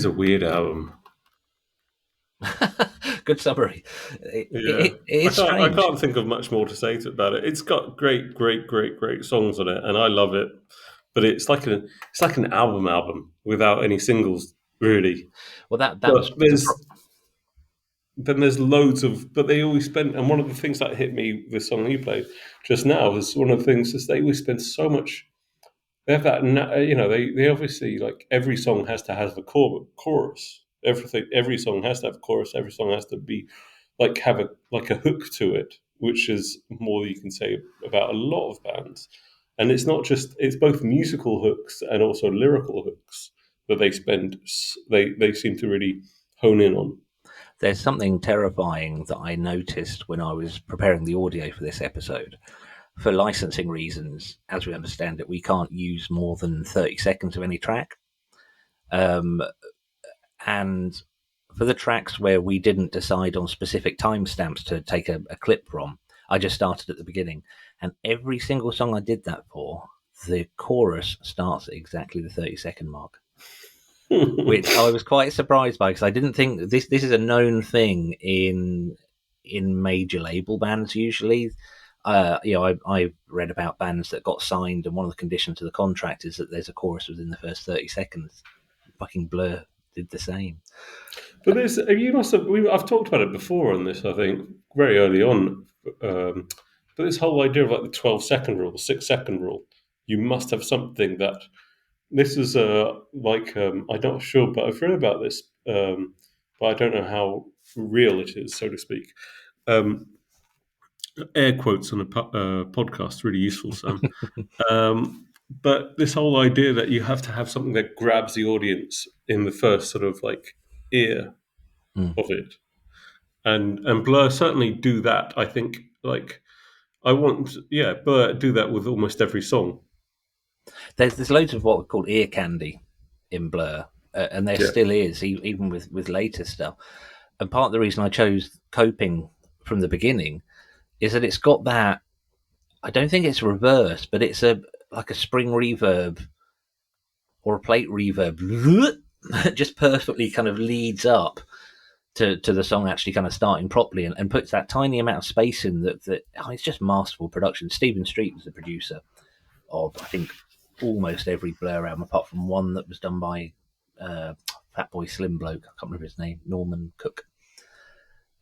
a weird album. Good summary. It is I strange. can't think of much more to say about it. It's got great songs on it, and I love it. But it's like an album without any singles, really. Well, that but was then there's loads of. But they always spend, and one of the things that hit me, the song you played just now, is one of the things is they always spend so much. They have that, they obviously, like, every song has to have a chorus. Every song has to have a chorus. Every song has to be have a hook to it, which is more than you can say about a lot of bands. And it's not just, it's both musical hooks and also lyrical hooks that they seem to really hone in on. There's something terrifying that I noticed when I was preparing the audio for this episode. For licensing reasons, as we understand it, we can't use more than 30 seconds of any track. And for the tracks where we didn't decide on specific timestamps to take a clip from, I just started at the beginning. And every single song I did that for, the chorus starts at exactly the 30-second mark. Which I was quite surprised by, because I didn't think this is a known thing in major label bands usually. I've read about bands that got signed, and one of the conditions of the contract is that there's a chorus within the first 30 seconds. Fucking Blur did the same. But I've talked about it before on this, I think, very early on. But this whole idea of like the 12-second rule, the 6-second rule, you must have something that. This is I'm not sure, but I've read about this, but I don't know how real it is, so to speak. Air quotes on a podcast, really useful, Sam. but this whole idea that you have to have something that grabs the audience in the first sort of like ear of it, and Blur certainly do that. I think like Blur do that with almost every song. There's loads of what are called ear candy in Blur, and there Yeah. still is, even with later stuff. And part of the reason I chose Coping from the beginning is that it's got that. I don't think it's reverse, but it's like a spring reverb or a plate reverb, just perfectly kind of leads up to the song actually kind of starting properly, and puts that tiny amount of space in that it's just masterful production. Stephen Street was the producer of, I think, almost every Blur album apart from one that was done by Fatboy Slim bloke. I can't remember his name, Norman Cook.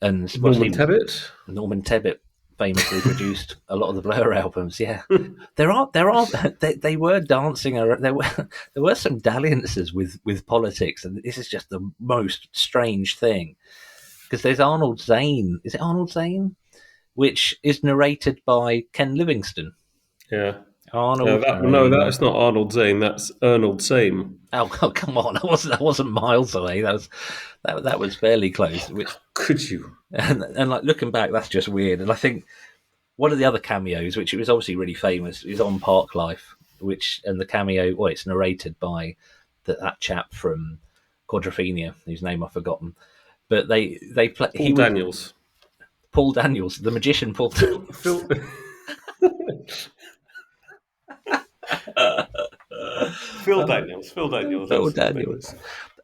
And Norman Tebbit. Norman Tebbit famously produced a lot of the Blur albums. Yeah, they were dancing around. There were some dalliances with politics, and this is just the most strange thing because there's Arnold Zane. Is it Arnold Zane? Which is narrated by Ken Livingstone. Yeah. Arnold. That is not Arnold Zane. That's Arnold Same. Oh, come on! I wasn't miles away. That was fairly close. Which, could you? And like looking back, that's just weird. And I think one of the other cameos, which was obviously really famous, is on Park Life. And the cameo, well, it's narrated by that chap from Quadrophenia, whose name I've forgotten. But they play Paul Daniels, the magician Paul. Phil Daniels.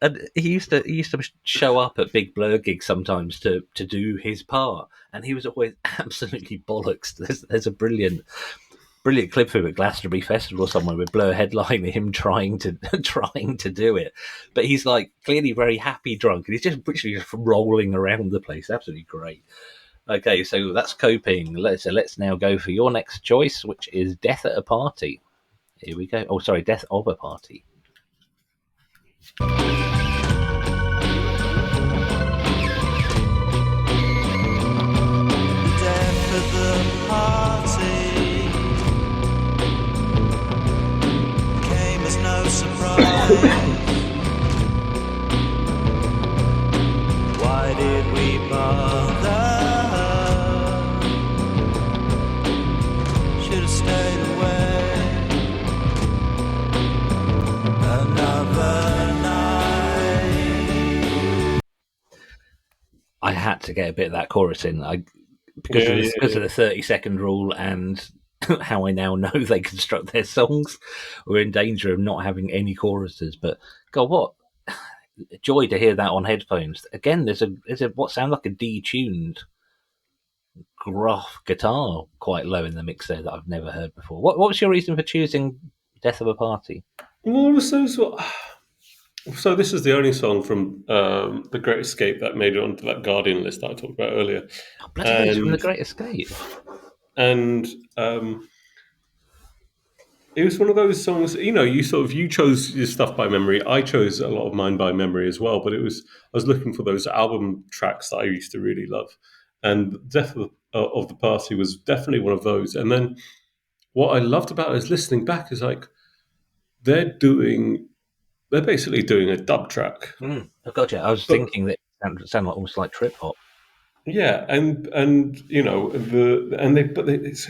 And he used to show up at big Blur gigs sometimes to do his part, and he was always absolutely bollocks. There's a brilliant clip of him at Glastonbury Festival somewhere with Blur headlining him trying to do it, but he's like clearly very happy drunk, and he's just literally just rolling around the place. Absolutely great. Okay, so that's Coping. Let's now go for your next choice, which is Death at a Party. Here we go. Oh, sorry, Death of a Party. Death of the party came as no surprise. Why did we bother? Should have stayed away. Another night. I had to get a bit of that chorus in. Because of the 30-second rule and how I now know they construct their songs, we're in danger of not having any choruses. But God, what joy to hear that on headphones. Again, there's what sounds like a detuned gruff guitar quite low in the mix there that I've never heard before. What was your reason for choosing Death of a Party? Well, so this is the only song from The Great Escape that made it onto that Guardian list that I talked about earlier. Oh, bloody hell, it's from The Great Escape. And it was one of those songs, you chose your stuff by memory. I chose a lot of mine by memory as well, but I was looking for those album tracks that I used to really love. And Death of the Party was definitely one of those. And then what I loved about it is listening back is like, they're basically doing a dub track. I gotcha. I was thinking that it sounded almost like trip hop. Yeah, and it's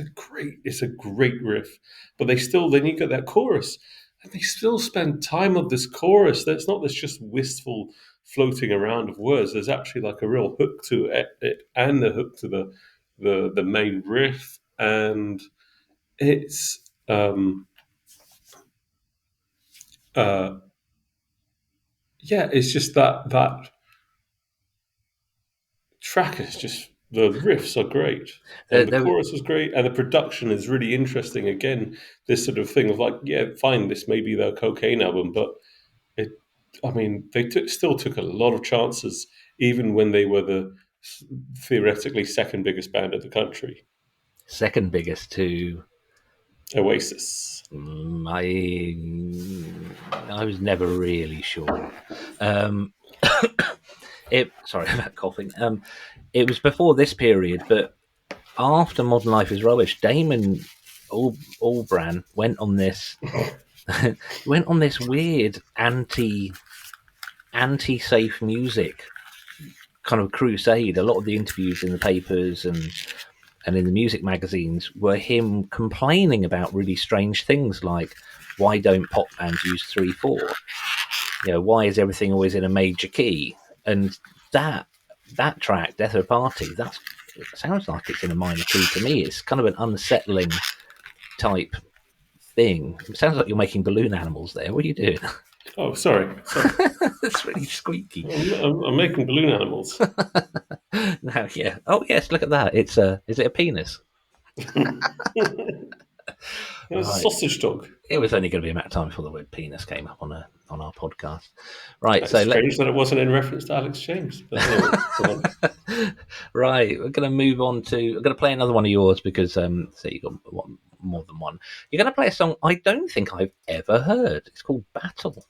a great riff, but then you get that chorus, and they still spend time on this chorus. That's not this just wistful floating around of words. There's actually like a real hook to it and the hook to the main riff, and it's it's just that track is just, the riffs are great, and the chorus is great, and the production is really interesting. Again, this sort of thing of like, yeah, fine, this may be their cocaine album, but they still took a lot of chances, even when they were the theoretically second biggest band in the country. Second biggest to Oasis. I was never really sure. Sorry about coughing. It was before this period, but after Modern Life is Rubbish, Damon Albran went on this weird anti-safe music kind of crusade. A lot of the interviews in the papers and in the music magazines were him complaining about really strange things like, why don't pop bands use 3/4? Why is everything always in a major key? And that track, Death of a Party, it sounds like it's in a minor key to me. It's kind of an unsettling type thing. It sounds like you're making balloon animals there. What are you doing? Oh, sorry. That's really squeaky. I'm making balloon animals. Now, yeah. Oh, yes. Look at that. Is it a penis? It's a sausage dog. It was only going to be a matter of time before the word penis came up on our podcast. Right. It's so strange that it wasn't in reference to Alex James. But anyway, right. We're going to move on to. I'm going to play another one of yours because so you got more than one. You're going to play a song I don't think I've ever heard. It's called Battle.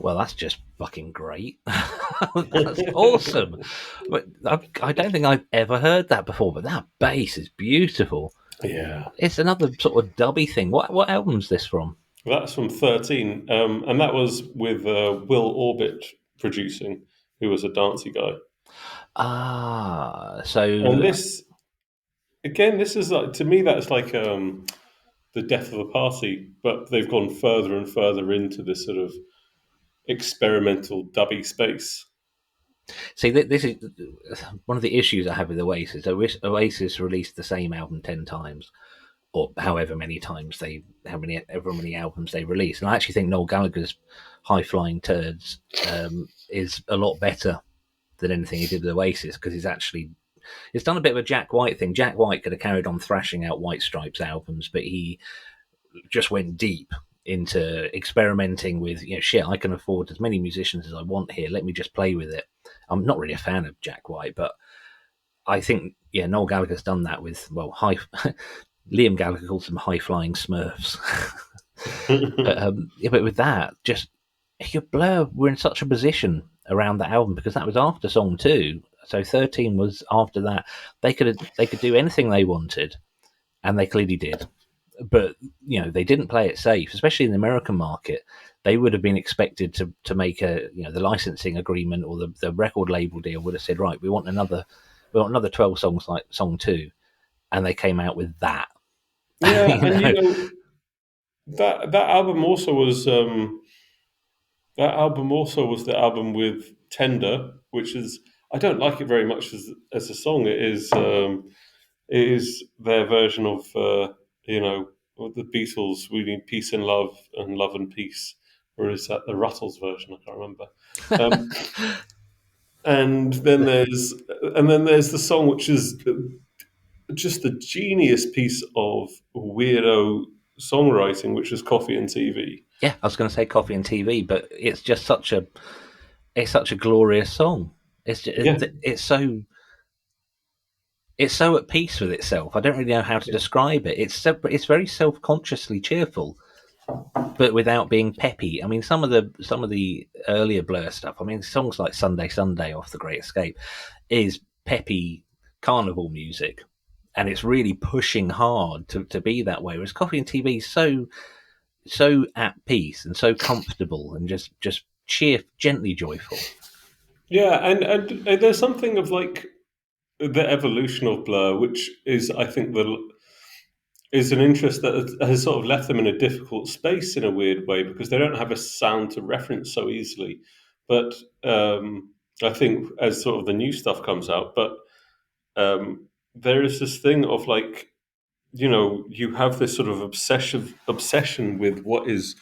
Well, that's just fucking great. That's awesome. But I don't think I've ever heard that before, but that bass is beautiful. yeah. It's another sort of dubby thing. What album's this from? That's from 13. And that was with Will Orbit producing, who was a dancey guy. So... And this is like, to me, that's like the Death of a Party, but they've gone further and further into this sort of experimental dubby space. See, this is one of the issues I have with Oasis. Oasis released the same album 10 times, or however many times however many albums they release. And I actually think Noel Gallagher's High Flying Turds is a lot better than anything he did with Oasis, because it's done a bit of a Jack White thing. Jack White could have carried on thrashing out White Stripes albums, but he just went deep into experimenting with, shit, I can afford as many musicians as I want here. Let me just play with it. I'm not really a fan of Jack White, but I think, Noel Gallagher's done that with, Liam Gallagher calls them high-flying Smurfs. But with that, just, Blur were in such a position around that album, because that was after song 2. So 13 was after that. They could do anything they wanted, and they clearly did. But they didn't play it safe, especially in the American market. They would have been expected to make the licensing agreement, or the record label deal would have said, right, we want another 12 songs like song 2, and they came out with that. Yeah, and that album also was the album with Tender, which is, I don't like it very much as a song. It is their version of the Beatles. We need peace and love and peace, or is that the Ruttles version? I can't remember. And then there's the song which is just a genius piece of weirdo songwriting, which is Coffee and TV. Yeah, I was going to say Coffee and TV, but it's just such a glorious song. It's so at peace with itself. I don't really know how to describe it. It's very self-consciously cheerful, but without being peppy. I mean, some of the earlier Blur stuff, I mean, songs like Sunday Sunday off The Great Escape is peppy carnival music, and it's really pushing hard to be that way. Whereas Coffee and TV is so at peace and so comfortable and just gently joyful. Yeah, and there's something of like the evolution of Blur, which is, I think, is an interest that has sort of left them in a difficult space in a weird way, because they don't have a sound to reference so easily. But I think as sort of the new stuff comes out, but there is this thing of like, you have this sort of obsession with what is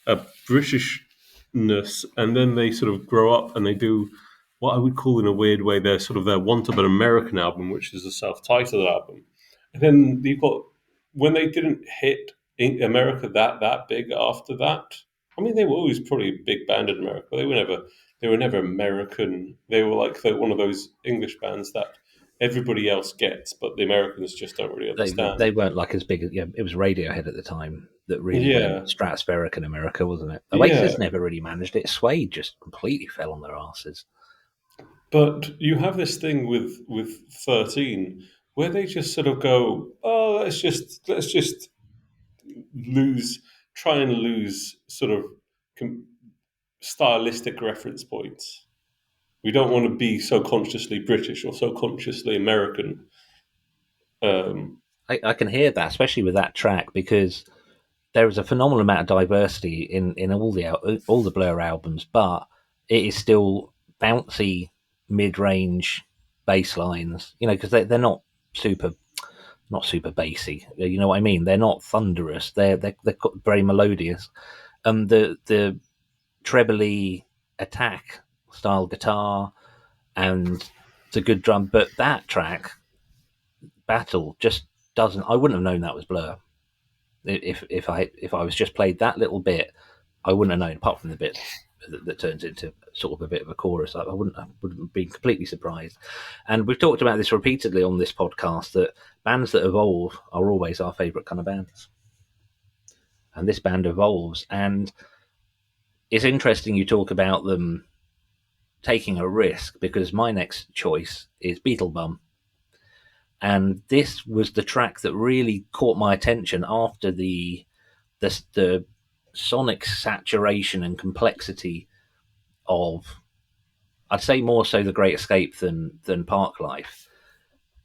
a Britishness, and then they sort of grow up and they do what I would call in a weird way their Want of an American album, which is a self-titled album. And then you've got when they didn't hit in America that big after that. I mean, they were always probably a big band in America, but they were never American. They were like one of those English bands that everybody else gets, but the Americans just don't really understand. They weren't like as big as it was Radiohead at the time that really Yeah. went stratospheric in America, wasn't it? Yeah. Oasis never really managed it. Suede just completely fell on their asses. But you have this thing with 13 where they just sort of go, oh, let's just try and lose sort of stylistic reference points. We don't want to be so consciously British or so consciously American. I can hear that, especially with that track, because there is a phenomenal amount of diversity in all the Blur albums, but it is still bouncy, mid-range bass lines. Because they're not super bassy. You know what I mean? They're not thunderous. They're very melodious. The trebly attack style guitar and it's a good drum, but that track Battle just doesn't. I wouldn't have known that was Blur if I was just played that little bit. I wouldn't have known, apart from the bit that turns into sort of a bit of a chorus. I wouldn't have been completely surprised. And we've talked about this repeatedly on this podcast, that bands that evolve are always our favourite kind of bands. And this band evolves, and it's interesting you talk about them taking a risk, because my next choice is Beetlebum. And this was the track that really caught my attention after the sonic saturation and complexity of, I'd say more so The Great Escape than Parklife,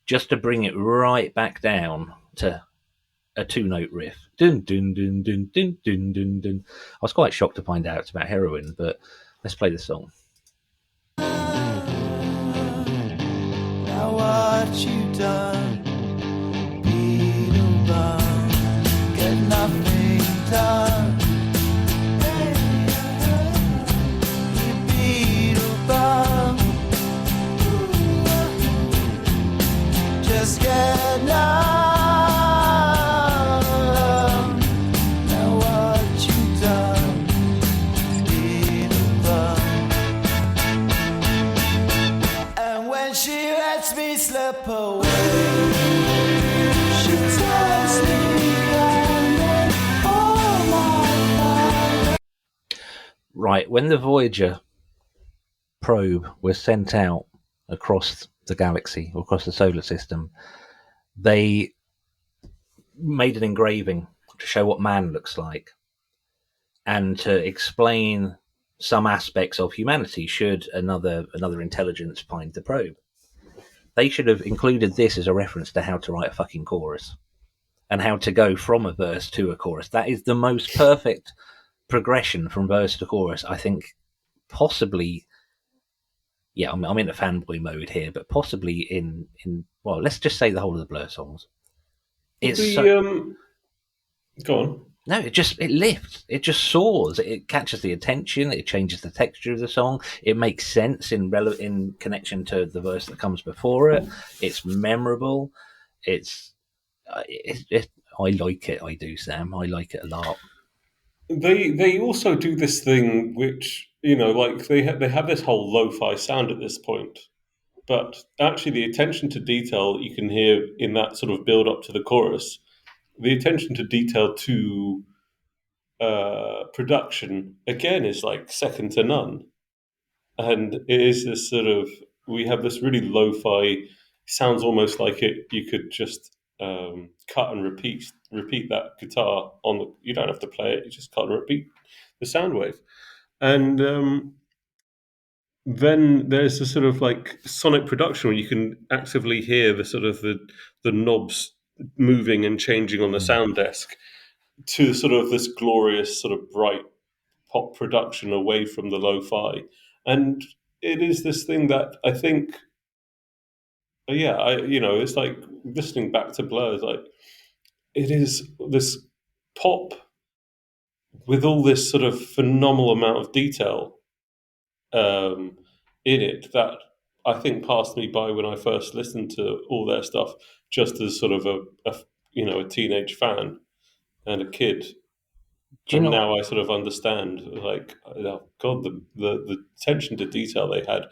just to bring it right back down to a 2-note riff. Dun, dun, dun, dun, dun, dun, dun, dun. I was quite shocked to find out it's about heroin, but let's play the song. Now what you done, Beetlebum, get nothing done. You Beetlebum, just get numb. Now what you done, Beetlebum. And when she lets me slip away, she tells me I'm in all my life. Right, when the Voyager probe was sent out across the galaxy, or across the solar system, they made an engraving to show what man looks like and to explain some aspects of humanity should another intelligence find the probe. They should have included this as a reference to how to write a fucking chorus and how to go from a verse to a chorus. That is the most perfect progression from verse to chorus, I think, possibly. Yeah, I'm in a fanboy mode here, but possibly in well, let's just say the whole of the Blur songs. It's Go on. No, it lifts. It just soars. It catches the attention. It changes the texture of the song. It makes sense in connection to the verse that comes before it. It's memorable. I like it. I do, Sam. I like it a lot. They also do this thing which, like they have this whole lo-fi sound at this point, but actually the attention to detail you can hear in that sort of build up to the chorus, the attention to detail to production again is like second to none. And it is this sort of, we have this really lo-fi, sounds almost like you could just cut and repeat that guitar you don't have to play it, you just cut and repeat the sound wave. And then there's a sort of like sonic production where you can actively hear the sort of the knobs moving and changing on the sound desk to sort of this glorious sort of bright pop production away from the lo-fi. And it is this thing that I think, it's like listening back to Blur, like it is this pop with all this sort of phenomenal amount of detail, in it that I think passed me by when I first listened to all their stuff, just as sort of a teenage fan and a kid. Do you And know? now I sort of understand, like, oh God, the attention to detail they had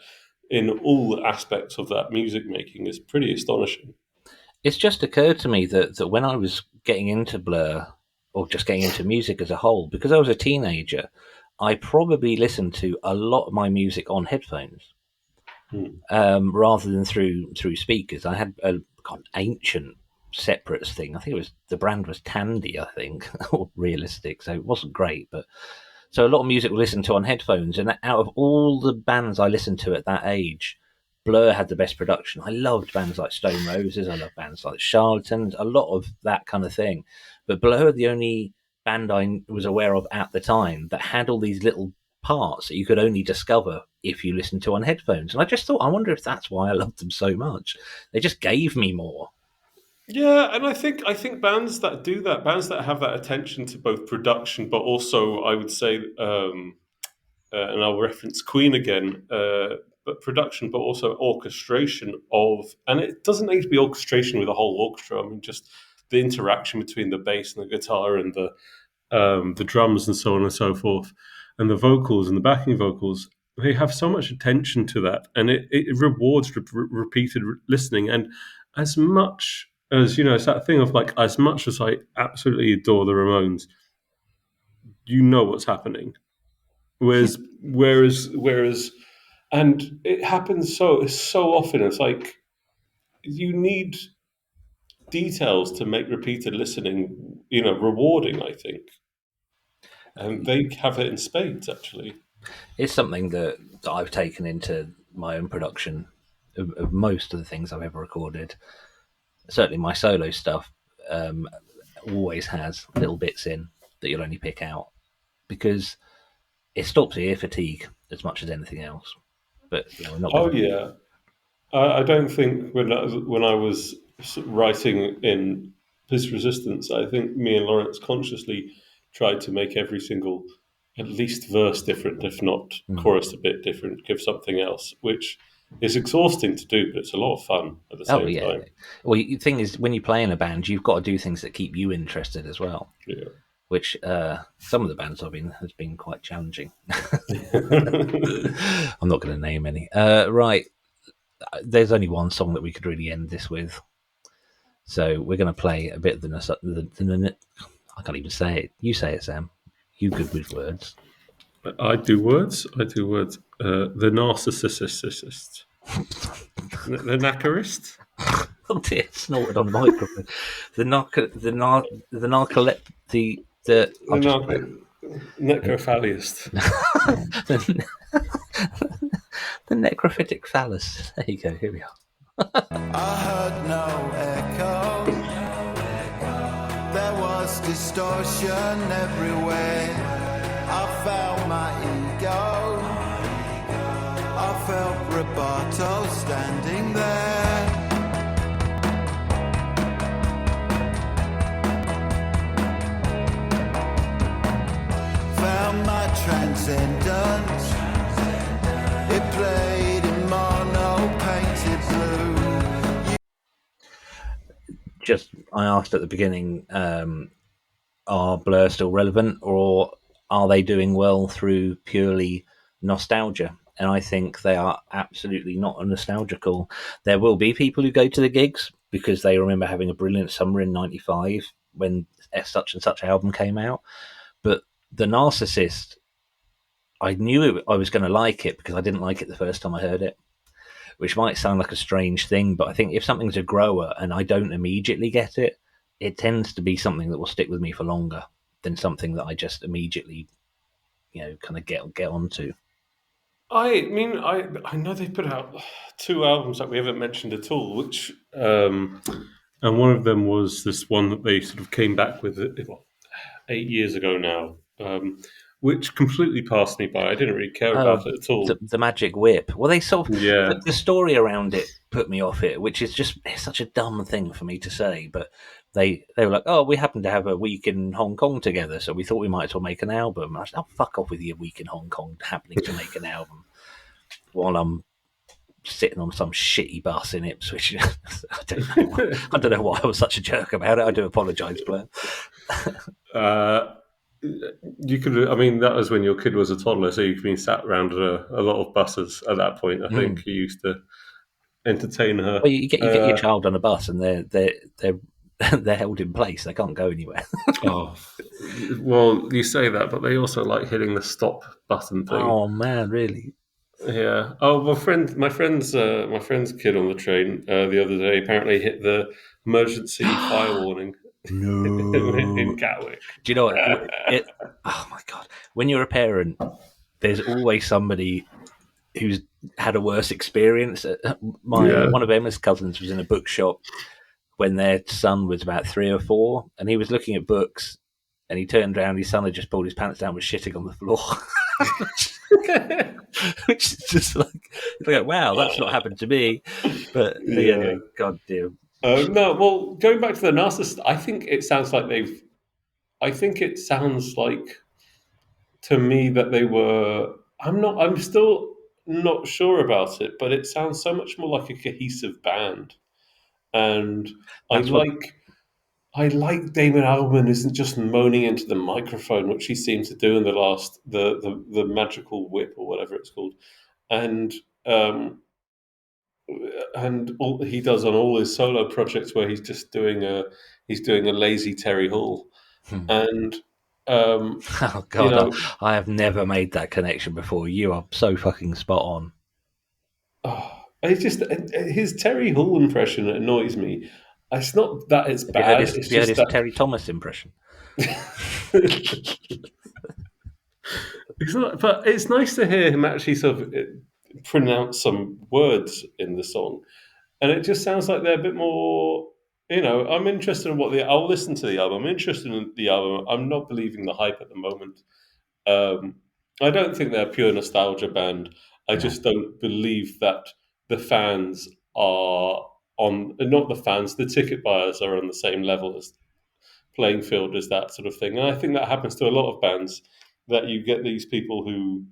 in all aspects of that music making is pretty astonishing. It's just occurred to me that when I was getting into Blur, or just getting into music as a whole, because I was a teenager, I probably listened to a lot of my music on headphones rather than through speakers. I had a ancient separates thing. I think it was the brand was Tandy, I think, or Realistic, so it wasn't great, but so a lot of music we listened to on headphones, and out of all the bands I listened to at that age, Blur had the best production. I loved bands like Stone Roses, I loved bands like Charlatans, a lot of that kind of thing. But Blur are the only band I was aware of at the time that had all these little parts that you could only discover if you listened to on headphones. And I just thought, I wonder if that's why I loved them so much. They just gave me more. Yeah, and I think bands that do that, bands that have that attention to both production, but also I would say, and I'll reference Queen again, but production, but also orchestration of, and it doesn't need to be orchestration with a whole orchestra. I mean, just the interaction between the bass and the guitar and the drums and so on and so forth, and the vocals and the backing vocals. They have so much attention to that, and it rewards repeated listening. And as much as it's that thing of like, as much as I absolutely adore the Ramones, you know what's happening. Whereas, and it happens so often. It's like you need details to make repeated listening, rewarding. I think, and they have it in spades. Actually, It's something that I've taken into my own production of most of the things I've ever recorded. Certainly my solo stuff always has little bits in that you'll only pick out because it stops ear fatigue as much as anything else. But we're not oh going to. yeah, I don't think when I was writing in Piss Resistance, I think me and Lawrence consciously tried to make every single at least verse different, if not chorus a bit different, give something else, which is exhausting to do, but it's a lot of fun at the Oh same yeah. time. Well, the thing is, when you play in a band, you've got to do things that keep you interested as well. Yeah. Which some of the bands I've been has been quite challenging. I'm not going to name any. Right, there's only one song that we could really end this with, so we're going to play a bit of the I can't even say it. You say it, Sam. You good with words? I do words. The narcissist. The knackerist. Oh dear, snorted on the microphone. The I'll just Necrophallist. the necrophytic phallus. There you go. Here we are. I heard no echo. There was distortion everywhere. I felt my ego. I felt rebuttal standing there. Found my transcendence. It played in mono painted blue. Just I asked at the beginning, are Blur still relevant, or are they doing well through purely nostalgia? And I think they are absolutely not a nostalgia call. There will be people who go to the gigs because they remember having a brilliant summer in '95 when such and such album came out. But the Narcissist, I knew I was going to like it because I didn't like it the first time I heard it, which might sound like a strange thing, but I think if something's a grower and I don't immediately get it, it tends to be something that will stick with me for longer than something that I just immediately, kind of get onto. I mean, I know they put out 2 albums that we haven't mentioned at all, which and one of them was this one that they sort of came back with 8 years ago now, which completely passed me by. I didn't really care about it at all. The Magic Whip. Well, they sort of Yeah. the story around it put me off it, which is just such a dumb thing for me to say. But they were like, "Oh, we happen to have a week in Hong Kong together, so we thought we might as well make an album." I said, "Oh, fuck off with your week in Hong Kong happening to make an album while I'm sitting on some shitty bus in Ipswich. I don't know why I was such a jerk about it. I do apologise, Blair. You could. I mean, that was when your kid was a toddler, so you've been sat around a lot of buses at that point. I think you used to entertain her. Well, you get your child on a bus, and they're held in place. They can't go anywhere. Oh, well, you say that, but they also like hitting the stop button thing. Oh man, really? Yeah. Oh, my friend's kid on the train the other day apparently hit the emergency fire warning. No. In Gatwick. Do you know what? Oh my god! When you're a parent, there's always somebody who's had a worse experience. One of Emma's cousins was in a bookshop when their son was about 3 or 4, and he was looking at books, and he turned around. His son had just pulled his pants down, was shitting on the floor. Which is just like, wow, that's not happened to me. But anyway, god damn. No, well, going back to the narcissist, I think it sounds like to me that they were. I'm still not sure about it, but it sounds so much more like a cohesive band, and I like Damon Albarn isn't just moaning into the microphone, which he seemed to do in the last the magical whip or whatever it's called, and all he does on all his solo projects where he's just doing a lazy Terry Hall, and oh god, I have never made that connection before. You are so fucking spot on. Oh, it's just his Terry Hall impression annoys me. It's not that it's bad. It's just his Terry Thomas impression. It's not, but it's nice to hear him actually sort of pronounce some words in the song, and it just sounds like they're a bit more. I'm interested in I'll listen to the album. I'm interested in the album. I'm not believing the hype at the moment. I don't think they're a pure nostalgia band. I just don't believe that the fans are not the fans, the ticket buyers are on the same level as playing field as that sort of thing. And I think that happens to a lot of bands, that you get these people who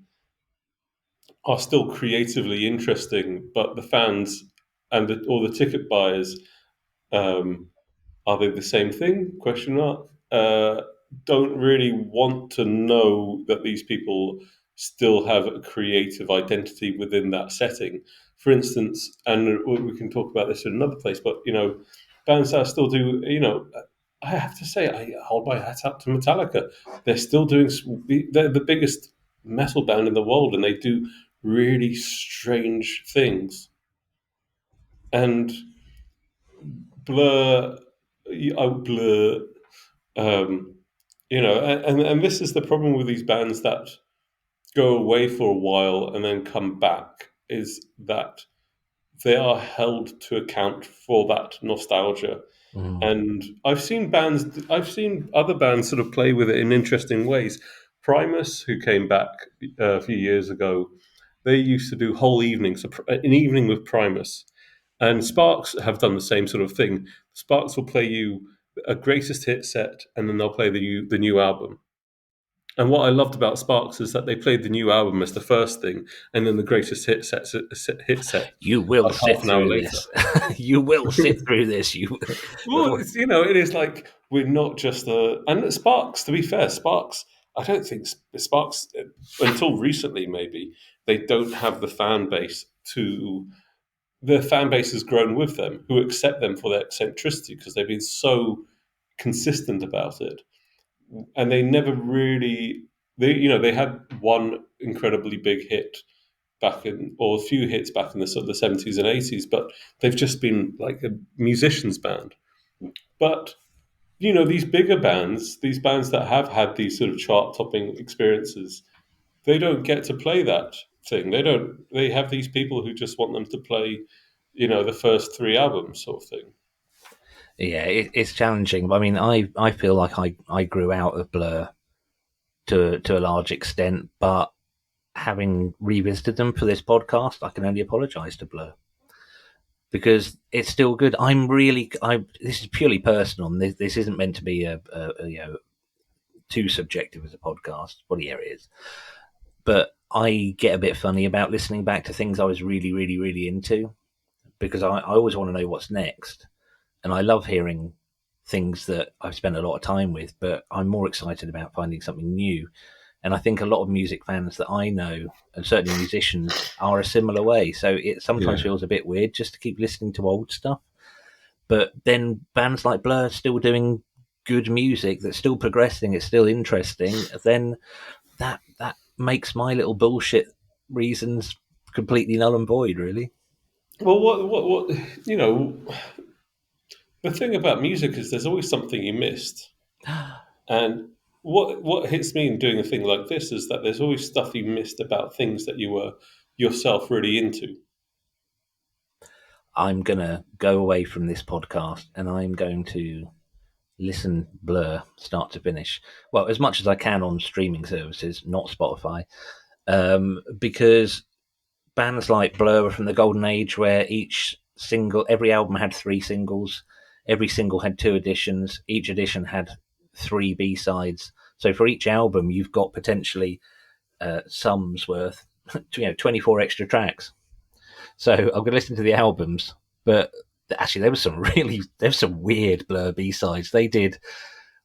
are still creatively interesting, but the fans or the ticket buyers, are they the same thing? Question mark. Don't really want to know that these people still have a creative identity within that setting. For instance, and we can talk about this in another place, but bands that still do, I have to say, I hold my hat up to Metallica. They're still doing. They're the biggest metal band in the world, and they do really strange things. And Blur, and this is the problem with these bands that go away for a while and then come back, is that they are held to account for that nostalgia. And I've seen other bands sort of play with it in interesting ways. Primus, who came back a few years ago, they used to do whole evenings, an evening with Primus. And Sparks have done the same sort of thing. Sparks will play you a greatest hit set, and then they'll play the new album. And what I loved about Sparks is that they played the new album as the first thing, and then the greatest hit set. You will sit through this. You will sit through this. You. Well, it is like we're not just and Sparks. To be fair, Sparks. I don't think Sparks, until recently, maybe they don't have the fan base to. Their fan base has grown with them, who accept them for their eccentricity because they've been so consistent about it. And they never really, they had one incredibly big hit or a few hits back in the 70s and 80s, but they've just been like a musician's band. But, these bigger bands, these bands that have had these sort of chart-topping experiences, they don't get to play that thing. They have these people who just want them to play, the first 3 albums sort of thing. Yeah, it's challenging. I mean, I feel like I grew out of Blur to a large extent, but having revisited them for this podcast, I can only apologise to Blur because it's still good. This is purely personal. And this isn't meant to be a too subjective as a podcast. Well, yeah, it is. But I get a bit funny about listening back to things I was really, really, really into, because I always want to know what's next. And I love hearing things that I've spent a lot of time with, but I'm more excited about finding something new. And I think a lot of music fans that I know, and certainly musicians, are a similar way. So it sometimes Yeah. feels a bit weird just to keep listening to old stuff. But then bands like Blur still doing good music that's still progressing, it's still interesting, then that makes my little bullshit reasons completely null and void, really. Well, what you know, the thing about music is there's always something you missed, and what hits me in doing a thing like this is that there's always stuff you missed about things that you were yourself really into. I'm going to go away from this podcast and I'm going to listen Blur start to finish. Well, as much as I can on streaming services, not Spotify, because bands like Blur were from the golden age where every album had 3 singles, every single had 2 editions, each edition had 3 B-sides. So for each album, you've got potentially sums worth 24 extra tracks. So I'm going to listen to the albums, but actually there was some weird Blur B-sides. They did,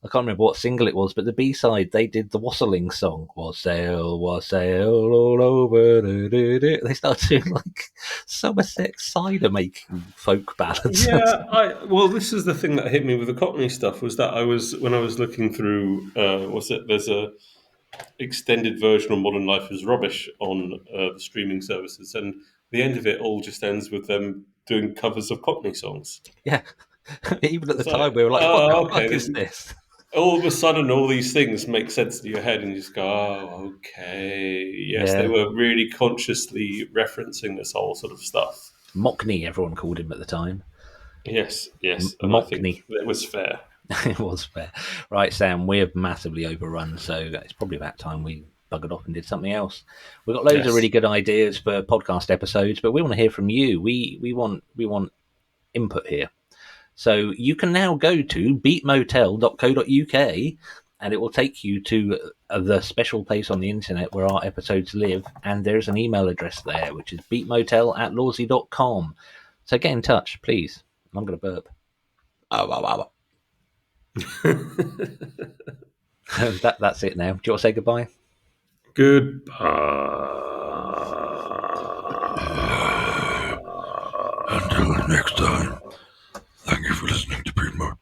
I can't remember what single it was, but the B-side, they did the wassailing song. Wassail all over. They started doing like Somerset cider making folk ballads. Well, this is the thing that hit me with the Cockney stuff was that when I was looking through, there's a extended version of Modern Life is Rubbish on the streaming services, and the end of it all just ends with them doing covers of Cockney songs. Yeah. Even at the It's time, like, we were like, what oh, the okay. fuck is this? All of a sudden, all these things make sense to your head, and you just go, oh, okay. Yes, they Yeah. were really consciously referencing this whole sort of stuff. Mockney, everyone called him at the time. Yes, and I think Mockney. it was fair. It was fair. Right, Sam, we're massively overrun, so it's probably about time we buggered off and did something else. We've got loads of Yes. really good ideas for podcast episodes, but we want to hear from you. We want input here. So you can now go to beatmotel.co.uk and it will take you to the special place on the internet where our episodes live, and there's an email address there, which is beatmotel@lawsy.com. So get in touch, please. I'm going to burp. That's it now. Do you want to say goodbye? Goodbye. Until next time, thank you for listening to Beat Motel.